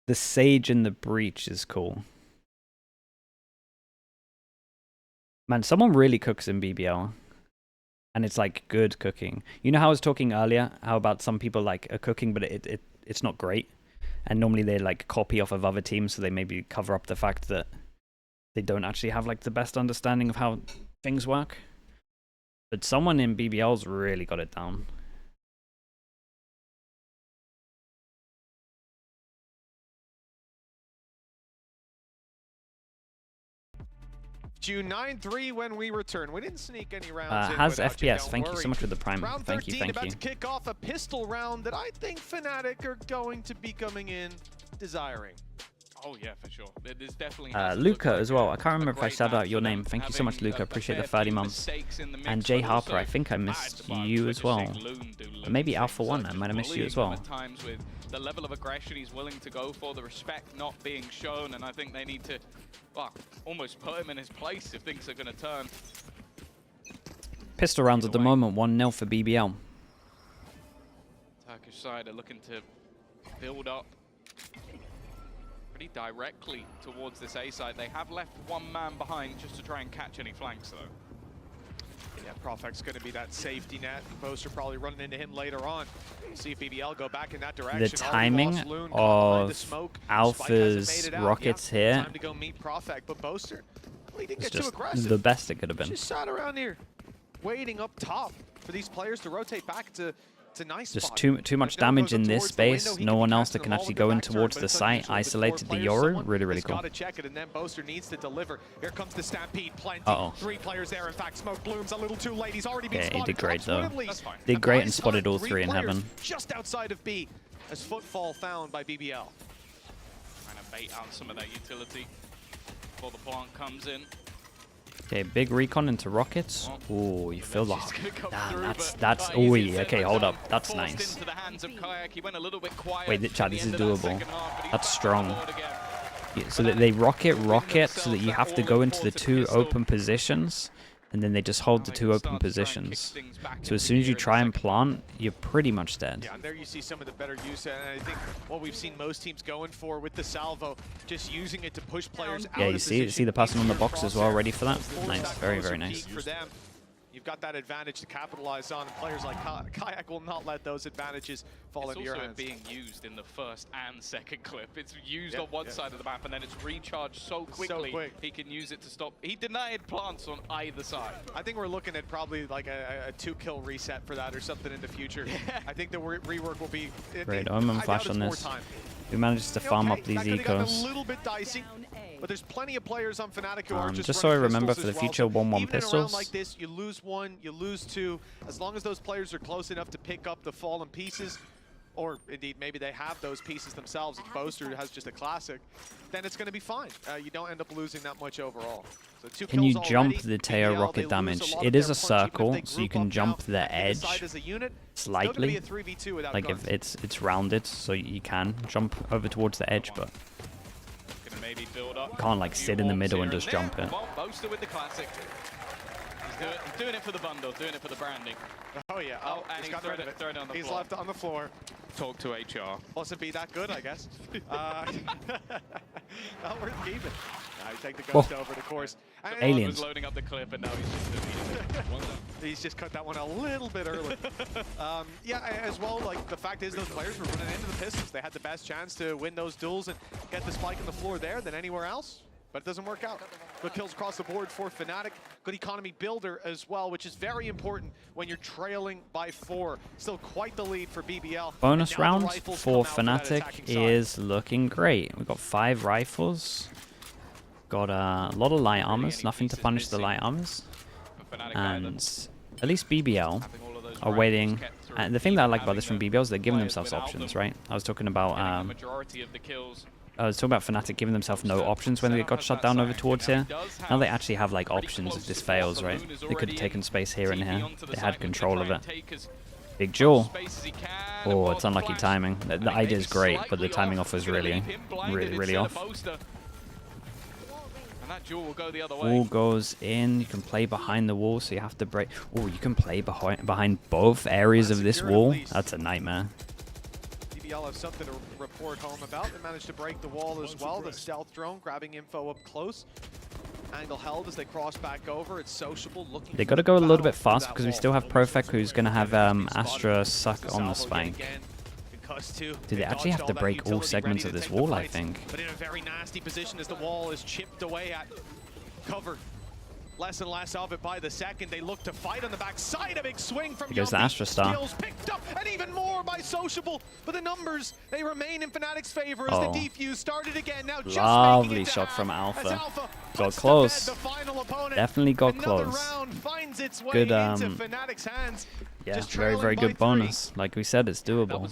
The Sage and the Breach is cool. Man, someone really cooks in BBL. And it's like good cooking. You know how I was talking earlier, how about some people like are cooking, but it's not great? And normally they like copy off of other teams, so they maybe cover up the fact that they don't actually have like the best understanding of how things work. But someone in BBL's really got it down. June 9-3 when we return. We didn't sneak any rounds in Has without FPS. You, Thank worry. you so much for the prime. Round Thank 13 you. about to kick off a pistol round that I think Fnatic are going to be coming in desiring. Oh yeah, for sure. There's definitely Luca as well. I can't remember if I shouted out your name. Thank you so much, Luca. Appreciate the 30 months. And Jay Harper, I think I missed you as well. But maybe Alpha One, I might have missed you as well. Times with the level of aggression he's willing to go for, the respect not being shown, and I think they need to, well, almost put him in his place if things are going to turn. Pistol rounds at the moment, 1-0 for BBL. Turkish side are looking to build up pretty directly towards this A side. They have left one man behind just to try and catch any flanks, though. Yeah, Profec's going to be that safety net. Poster probably running into him later on. See if BBL go back in that direction. The timing of Alpha's rockets here Time to go meet Profec, but Poster, well, he didn't is get too just aggressive. the best it could have been. Just sat around here, waiting up top for these players to rotate back to nice Just spot. too much damage in this space. No one else that can actually go in towards the site. Isolated the Yoru. Really cool. Got to check it, and then Boaster needs to deliver. Here comes the Stampede. Plenty. Uh-oh. 3 players there. In fact, Smoke blooms a little too late. He's already been spotted. He did great though. That's fine. Did great and spotted all 3 in heaven. Just outside of B, as footfall found by BBL. Trying to bait out some of that utility before the plant comes in. Okay, big recon into rockets. Ooh, you feel that. Damn, that's ooh, okay, hold up. That's nice. Wait, Chad, this is doable. That's strong. Yeah, so that they rocket so that you have to go into the 2 open positions, and then they just hold the 2 open positions. So as soon as you try and plant, you're pretty much dead. Yeah, and there you see some of the better use, and I think what we've seen most teams going for with the salvo, just using it to push players out. Yeah, you see the person on the box as well, ready for that. Nice, very nice. For them, you've got that advantage to capitalize on, and players like Kayak will not let those advantages fall into your hands. It's also being used in the first and second clip. It's used on one side of the map, and then it's recharged so quickly he can use it to stop. He denied plants on either side. I think we're looking at probably like a 2-kill reset for that or something in the future. I think the rework will be... Great, I'm flash on this. Who manages to farm up these ecos. A little bit dicey, but there's plenty of players on Fnatic who are just so I remember for the future, 1-1 pistols. Like this, you lose 1, you lose 2. As long as those players are close enough to pick up the fallen pieces, or indeed maybe they have those pieces themselves, if Boaster has just a classic, then it's going to be fine. You don't end up losing that much overall. So 2 can you kills jump already. the Teo rocket damage? It is a circle, so you can jump the edge slightly. Like if it's rounded, so you can jump over towards the edge, but you can't like sit in the middle and just jump it. Boaster with the classic. He's doing it for the bundle, doing it for the branding. Oh yeah, and he's thrown it on the floor. He's left it on the floor. Talk to HR. Mustn't be that good, I guess. Not worth keeping. He take the ghost over the course. And Aliens. Was loading up the clip, and now he's just cut that one a little bit early. Yeah, as well, like the fact is those players were running into the Pistols. They had the best chance to win those duels and get the spike on the floor there than anywhere else. But it doesn't work out. Good kills across the board for Fnatic. Good economy builder as well, which is very important when you're trailing by 4. Still quite the lead for BBL. Bonus round for Fnatic is looking great. We've got 5 rifles. Got a lot of light armors. Nothing to punish the light armors. And at least BBL are waiting. And the thing that I like about this from BBL is they're giving themselves options, right? I was talking about I was talking about Fnatic giving themselves no options when they got shut down over towards here. Now they actually have like options if this fails, right? They could have taken space here and here. They had control of it. Big Jewel. Oh, it's unlucky timing. The idea is great, but the timing off was really off. Wall goes in. You can play behind the wall, so you have to break. Oh, you can play behind both areas of this wall. That's a nightmare. BBL have something to report home about. They managed to break the wall as well. The stealth drone grabbing info up close. Angle held as they cross back over. It's sociable. Looking. They got to go a little bit fast because we still have Profec, who's going to have Astra suck on the spike. Do they actually have to break all segments of this wall, I think? But in a very nasty position as the wall is chipped away at. Covered. Less and less of it by the second. They look to fight on the back side. A big swing from Here goes the Astra Star. Skills picked up, and even more by Sociable. But the numbers, they remain in Fnatic's favor as the defuse started again. Now just lovely shot from Alpha. Got close. Definitely got close. Good, yeah, very good bonus. Like we said, it's doable.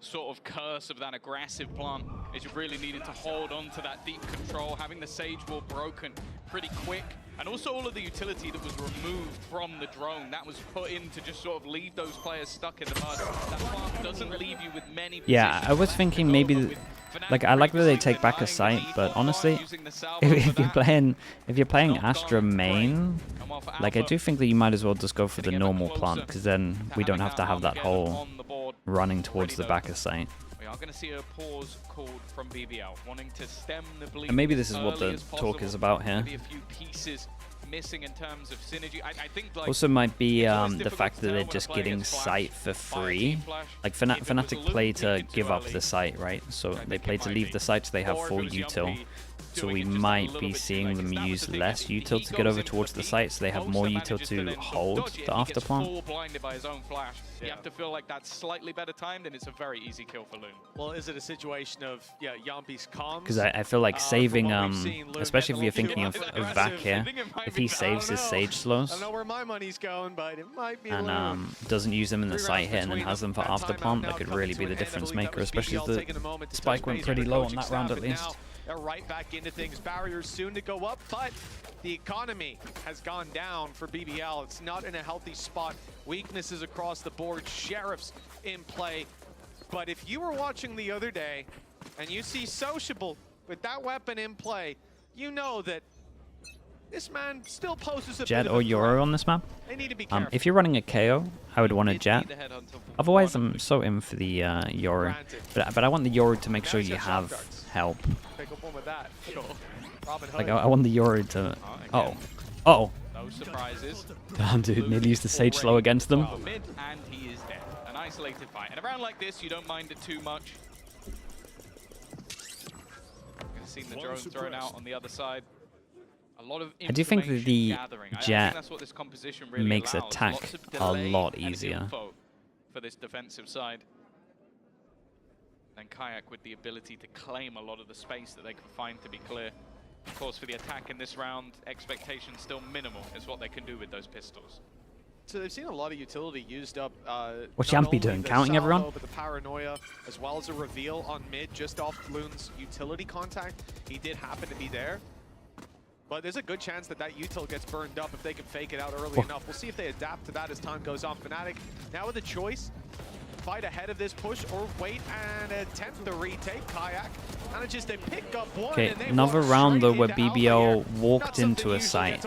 Sort of curse of that aggressive plant is you really needed to hold on to that deep control, having the Sage Wall broken pretty quick, and also all of the utility that was removed from the drone that was put in to just sort of leave those players stuck in the mud. That plant doesn't leave you with many positions. Yeah, I was thinking maybe, like, I like that they take back a site, but honestly, if you're playing Astra main, like, I do think that you might as well just go for the normal plant, because then we don't have to have that whole running towards the back of site. We are going to see a pause called from BBL, wanting to stem the bleed. And maybe this is what the talk is about here. Maybe a few pieces missing in terms of synergy. I think, like, also might be the fact that they're just getting site for free. Like Fnatic play to give up the site, right? So they play to leave the site so they have full util. So we might be seeing them use less util to get over towards the site, so they have more util to hold the after plant. Blinded by his own flash. You have to feel like that's slightly better timed, and it's a very easy kill for Loon. Well, is it a situation of Yampi's comms? Because I feel like saving, especially if you're thinking of Vac here, if he saves his Sage slows I don't know where my money's going, but it might be and doesn't use them in the site hit and then has them for after plant, that could really be the difference maker, especially if the spike went pretty low on that round at least. They're right back into things. Barriers soon to go up, but the economy has gone down for BBL. It's not in a healthy spot. Weaknesses across the board. Sheriffs in play. But if you were watching the other day and you see Sociable with that weapon in play, you know that this man still poses a Jet bit or of a Yoru on this map. They need to be careful. If you're running a KO, I would want a Jet. Otherwise, I'm so in for the Yoru. But I want the Yoru to make sure you have help. Like, I want the Yoru to... Oh. Oh. No surprises. Damn, dude. Nearly used the Sage slow against them. Mid, and he is dead. An isolated fight. And around like this, you don't mind it too much. You've seen the drone thrown out on the other side. A lot of I do think that the gathering. Jet that's what this composition really makes allows. attack a lot easier. For this defensive side. And Kayak with the ability to claim a lot of the space that they can find to be clear. Of course, for the attack in this round, expectations still minimal is what they can do with those pistols. So they've seen a lot of utility used up. What's Yampy doing? Counting everyone? But the paranoia, as well as a reveal on mid, just off Loon's utility contact. He did happen to be there. But there's a good chance that that util gets burned up if they can fake it out early enough. We'll see if they adapt to that as time goes on. Fnatic now with a choice. Fight ahead of this push or wait and attempt the retake. Kayak manages to pick up one. Okay, another round though where BBL walked into a site.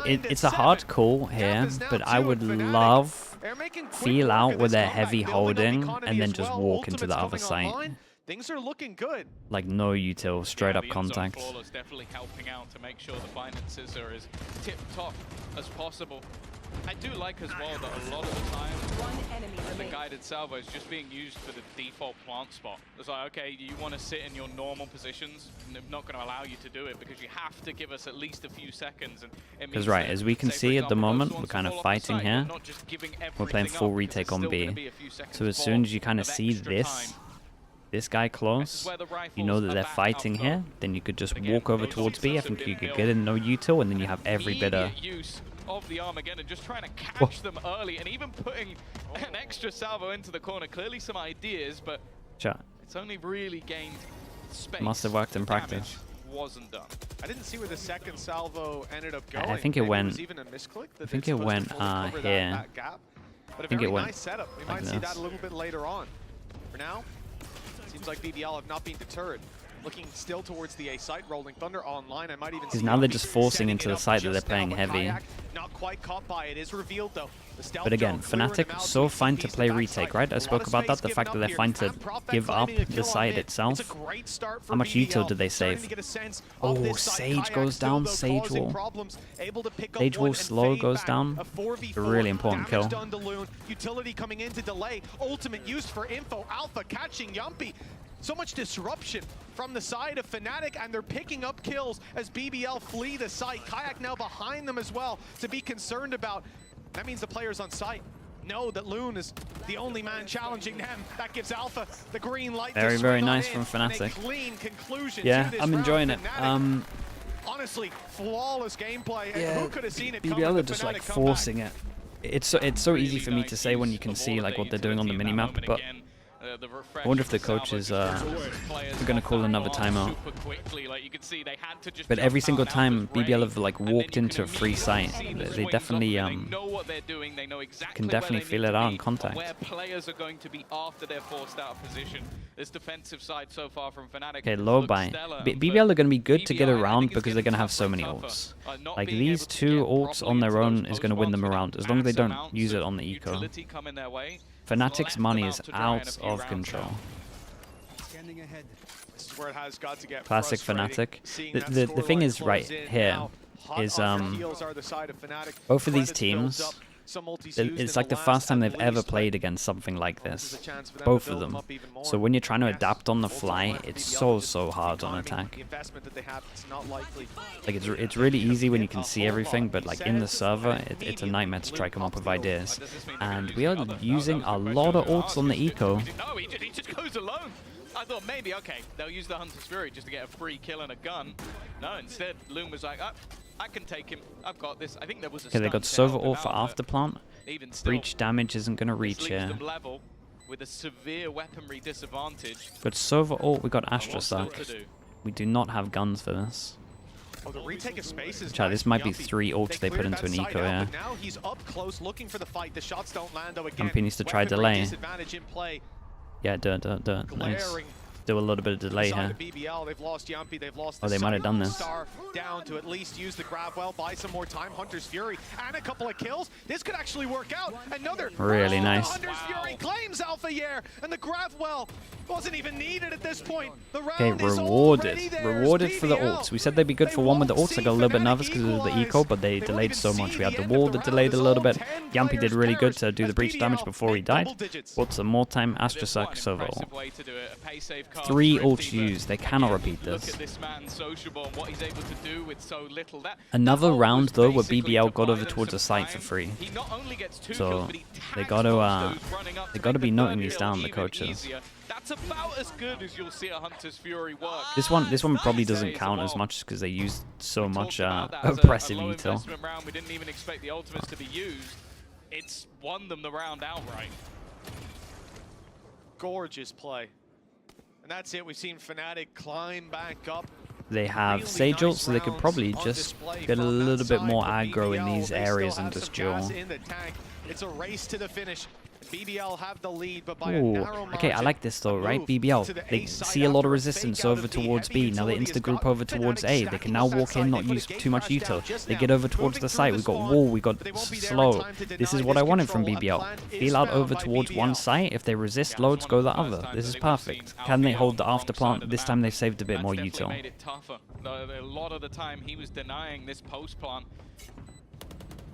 It's a hard call here, but I would love feel out with their heavy holding and then just walk into the other site. Things are looking good. Like no util, straight up contact. Definitely helping out to make sure the finances are as tip-top as possible. I do like as well that a lot of the time the guided salvo is just being used for the default plant spot. It's like, okay, you want to sit in your normal positions, and I'm not going to allow you to do it because you have to give us at least a few seconds. Because right, as we can see at the moment, we're kind of fighting here. We're playing full retake on B. So as soon as you kind of see this guy close, you know that they're fighting here, then you could just walk over towards B. I think you could get in no util, and then you have every bit of the Armageddon, just trying to catch them early and even putting an extra salvo into the corner. Clearly some ideas, but it's only really gained space. Must have worked in practice. Wasn't done. I didn't see where the second salvo ended up going. I think it went. Even a misclick I think it went here. That gap. But I think it went nice setup. We might see that a little bit later on. For now, seems like BBL have not been deterred. Looking still towards the A site, rolling Thunder online. I might even see now they're just forcing into the site that they're playing heavy. Not quite caught by it. Is revealed though. But again, Fnatic so fine to play retake, right? I spoke about that, the fact that they're fine to give up the side itself. How much util did they save? Oh, Sage goes down, Sage Wall. Sage Wall slow goes down. A really important kill. Utility coming in to delay. Ultimate used for info. Alpha catching Yumpy. So much disruption from the side of Fnatic, and they're picking up kills as BBL flee the site. Kayak now behind them as well to be concerned about. That means the players on site know that Loon is the only man challenging them. That gives Alpha the green light. Very nice from Fnatic. Yeah, I'm enjoying it. Honestly, flawless gameplay. Yeah, who could have seen it? BBL are just like forcing it. It's so easy for me to say when you can see like what they're doing on the minimap, but I wonder if the coaches are going to call another timeout. But every single time BBL have like walked into a free site, they definitely can definitely feel it out in contact. Where players are going to be after they're forced out of position. This defensive side so far from Fnatic. Okay, low buy. BBL are going to be good to get around because they're going to have so many ults. Like these two ults on their own is going to win them around as long as they don't use it on the eco. Fnatic's money is out of control. Classic Fnatic. The thing is right here is both of these teams, it's like the first time they've ever played against something like this. Both of them. So when you're trying to adapt on the fly, it's so hard on attack. Like it's really easy when you can see everything, but like in the server, it's a nightmare to try to come up with ideas. And we are using a lot of ults on the eco. No, he just goes alone. I thought maybe, okay, they'll use the Hunter's Fury just to get a free kill and a gun. No, instead, Loon was like, I can take him. I've got this. I think there was a okay, they got Sova ult for after plant. Even still, breach damage isn't going to reach here. Level with a severe weaponry disadvantage. But Sova ult, we got Astra Suck. We do not have guns for this. Oh, the retake of space is this might be 3 ults they put into an eco, yeah. Now he's up close looking for the fight. The shots don't land though again. Yumpy needs to try delay. Yeah, nice. Do a little bit of delay here. They've lost Yumpy, they've lost they might have done this. Down to at least use the grab well, buy some more time. Hunter's Fury and a couple of kills. This could actually work out. Another really nice. Hunter's Fury claims Alpha Yair, and the grab well wasn't even needed at this point. The round okay, rewarded for the ults. We said they'd be good for one with the ults. I got a little bit nervous because of the eco, but they delayed so much. We had the wall that delayed a little bit. Yumpy did really good to do the breach damage before he died. Got some more time. Astra Suck, Sova ult. 3 ults used. They cannot repeat this. Another round though where BBL got over towards the site for free. So they gotta be noting these down, the coaches. That's about as good as you'll see a Hunter's Fury work. This one probably doesn't count as much because they used so much oppressive util. We didn't even expect the ultimates to be used. It's won them the round outright. Gorgeous play. And that's it. We've seen Fnatic climb back up. They have Sage ult, so they could probably just get a little bit more aggro in these areas and just duel. It's a race to the finish. BBL have the lead, but by a narrow margin. Okay, I like this though, right? BBL, they see a lot of resistance over towards B. Now they insta-group over towards A. They can now walk in, not use too much util. They get over towards the site. We got wall, we got slow. This is what I wanted from BBL. Feel out over towards one site. If they resist loads, go the other. This is perfect. Can they hold the after plant? This time they've saved a bit more util. Made it tougher. A lot of the time he was denying this post plant.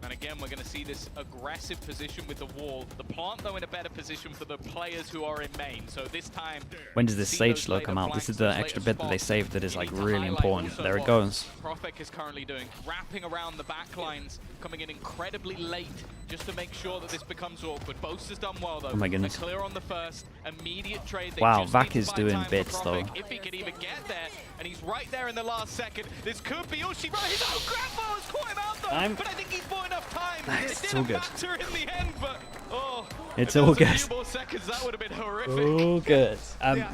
And again, we're going to see this aggressive position with the wall. The plant, though, in a better position for the players who are in main. So this time... When does this Sage slow come out? This is the extra bit that they saved that is, like, really important. There it goes. Prophet is currently doing, wrapping around the back lines, coming in incredibly late, just to make sure that this becomes awkward. Boast has done well, though. Oh my goodness. They're clear on the first, immediate trade. Wow, Vac is doing bits, though. If he could even get there, and he's right there in the last second. This could be Ushi, right? His own grab has caught him out, though. But I think he's bought enough time. It's so good. It didn't matter in the end, but oh. It's all good. Seconds, that would have been horrific. All good.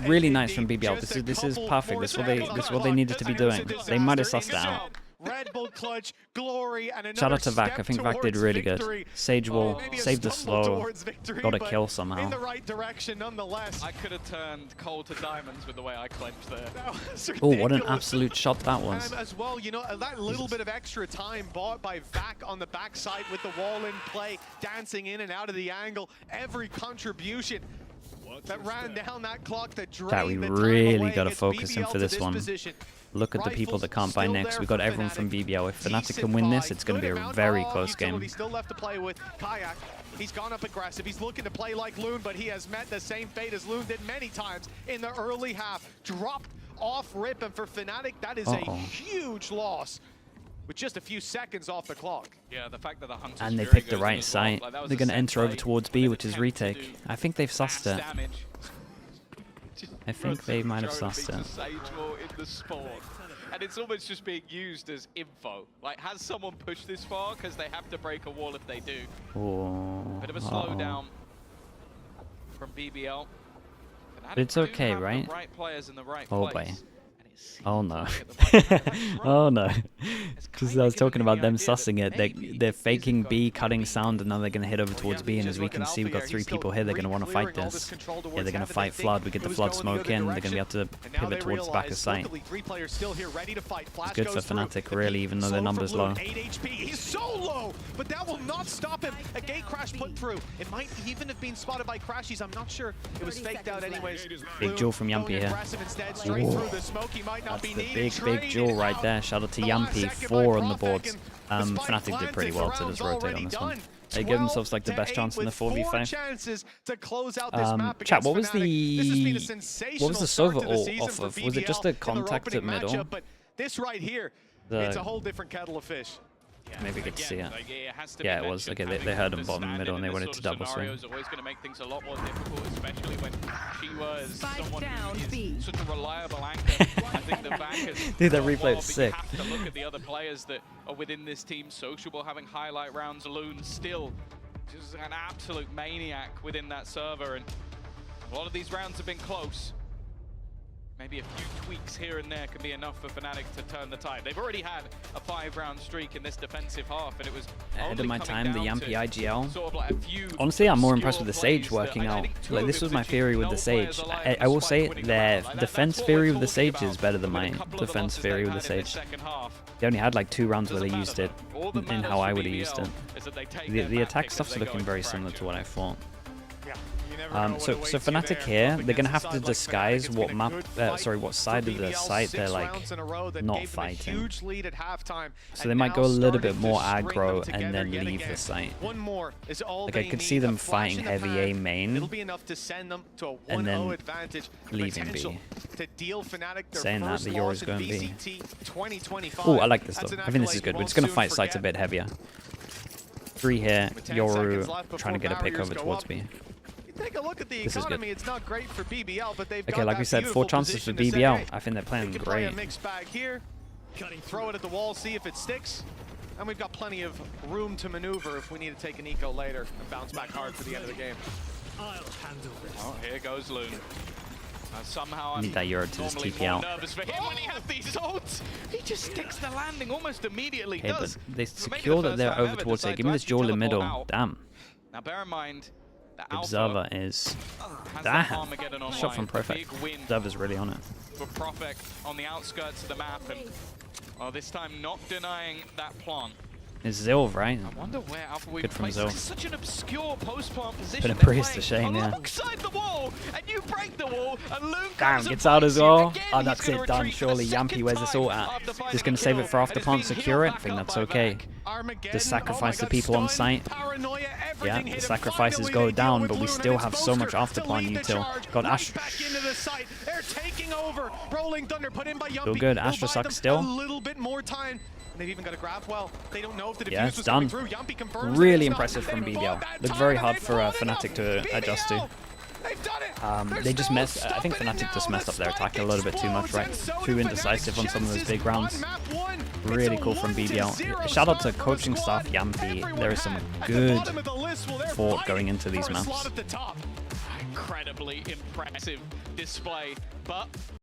Really nice from BBL. This is perfect. This is what they needed to be doing. They might have sussed it out. Red Bull clutch, glory, and shout out to Vac. I think Vac did really good. Sage wall, saved the slow, got a kill somehow. In the right direction, nonetheless. I could have turned coal to diamonds with the way I clenched there. Oh, what an absolute shot that was. As well, you know, that little bit of extra time bought by Vac on the backside with the wall in play, dancing in and out of the angle, every contribution that ran down that clock that drained the time really away got to gets focus in BBL for this to one. position. Look at the people that can't buy next. We got everyone from BBL. If Fnatic can win this, it's going to be a very close game. Still left to play with Kayak. He's gone up aggressive. He's looking to play like Loon, but he has met the same fate as Loon did many times in the early half. Dropped off rip, and for Fnatic, that is a huge loss with just a few seconds off the clock. Yeah, the fact that the Hunter's and they picked the right site. Like, they're going to enter over towards B, which is retake. I think they've sussed it. I think they might have sussed it. And it's almost just being used as info. Like, has someone pushed this far? Because they have to break a wall if they do. Oh, bit of a slowdown from BBL. But it's okay, right? The right players in the right oh place. boy. Oh no. Oh no. Because I was talking about them sussing it. They're faking B, cutting sound, and now they're going to head over towards B. And as we can see, we've got 3 people here. They're going to want to fight this. Yeah, they're going to fight Flood. We get the Flood smoke in. They're going to be able to pivot towards the back of sight. It's good for Fnatic, really, even though their number's low. He's so low, but that will not stop him. A gate crash put through. It might even have been spotted by Crashies. I'm not sure. It was faked out anyways. Big jewel from Yampy here. That's the big jewel right there. Shout out to Yampy, 4 on the boards. Fnatic did pretty well to just rotate on this one. They give themselves like the best chance in the 4v5. Chat, what was the Sova ult off of? Was it just a contact at middle? This right here, it's a whole different kettle of fish. Maybe good to see it. Yeah, it was. Okay, they heard him bottom middle and they wanted to double swing. Always going to make things a lot more difficult, especially when she was someone who is such a reliable anchor. I think the backers dude, that replay is sick. You have to look at the other players that are within this team. Sociable having highlight rounds. Loon still just an absolute maniac within that server, and a lot of these rounds have been close. Maybe a few tweaks here and there can be enough for Fnatic to turn the tide. They've already had a 5-round streak in this defensive half, and it was ahead of my time, the Yampy IGL. Sort of like honestly, I'm more impressed with the Sage working out. Like, this was my theory with the Sage. I will say their defense theory with the Sage is better than my defense theory with the Sage. They only had like 2 rounds where they used it in how I would have used it. The attack stuff's looking very similar to what I thought. So Fnatic here, they're gonna have to disguise what map, what side of the site they're like not fighting. So they might go a little bit more aggro and then leave the site. Like, I could see them fighting heavy A main and then leaving B. Saying that, the Yoru's going B. Oh, I like this though. I think this is good. We're just gonna fight sites a bit heavier. 3 here, Yoru trying to get a pick over towards B. Take a look at the economy. It's not great for BBL, but they've got like we said, 4 chances for BBL. I think they're playing great. Play a mixed bag here. Throw it at the wall, see if it sticks. And we've got plenty of room to maneuver if we need to take an eco later and bounce back hard for the end of the game. Oh, here goes Loon. Somehow need that Euro to just TP out. Nervous for him when he has these ults. He just sticks the landing almost immediately. Okay, but they secure that they're over towards it. Give me this jewel in middle. Damn. Now bear in mind, Observer is damn. Shot from Profect. Observer's really on it. For Profect on the outskirts of the map, and this time not denying that plant. It's Zilv, right? I wonder where Alpha we good from Zilv. Such an obscure post-plant position. Put a priest to shame, yeah. Alongside the wall, and you break the wall, and Loon damn, gets out as well. Oh, that's it, done. Surely Yampy, where's this ult at? Just gonna save it for after plant, secure it. I think that's okay. Just sacrifice the people on site. Yeah, the sacrifices go down, but we still have so much after plant util. Got Astra. Still good. Astra sucks still. They've even got a grab well. They don't know if the yeah, it's done. Really impressive from BBL. Looked very hard for Fnatic to adjust to. They just messed. I think Fnatic just messed up their attack a little bit too much, right? Too indecisive on some of those big rounds. Really cool from BBL. Shout out to coaching staff Yampy. There is some good thought going into these maps. Incredibly impressive display, but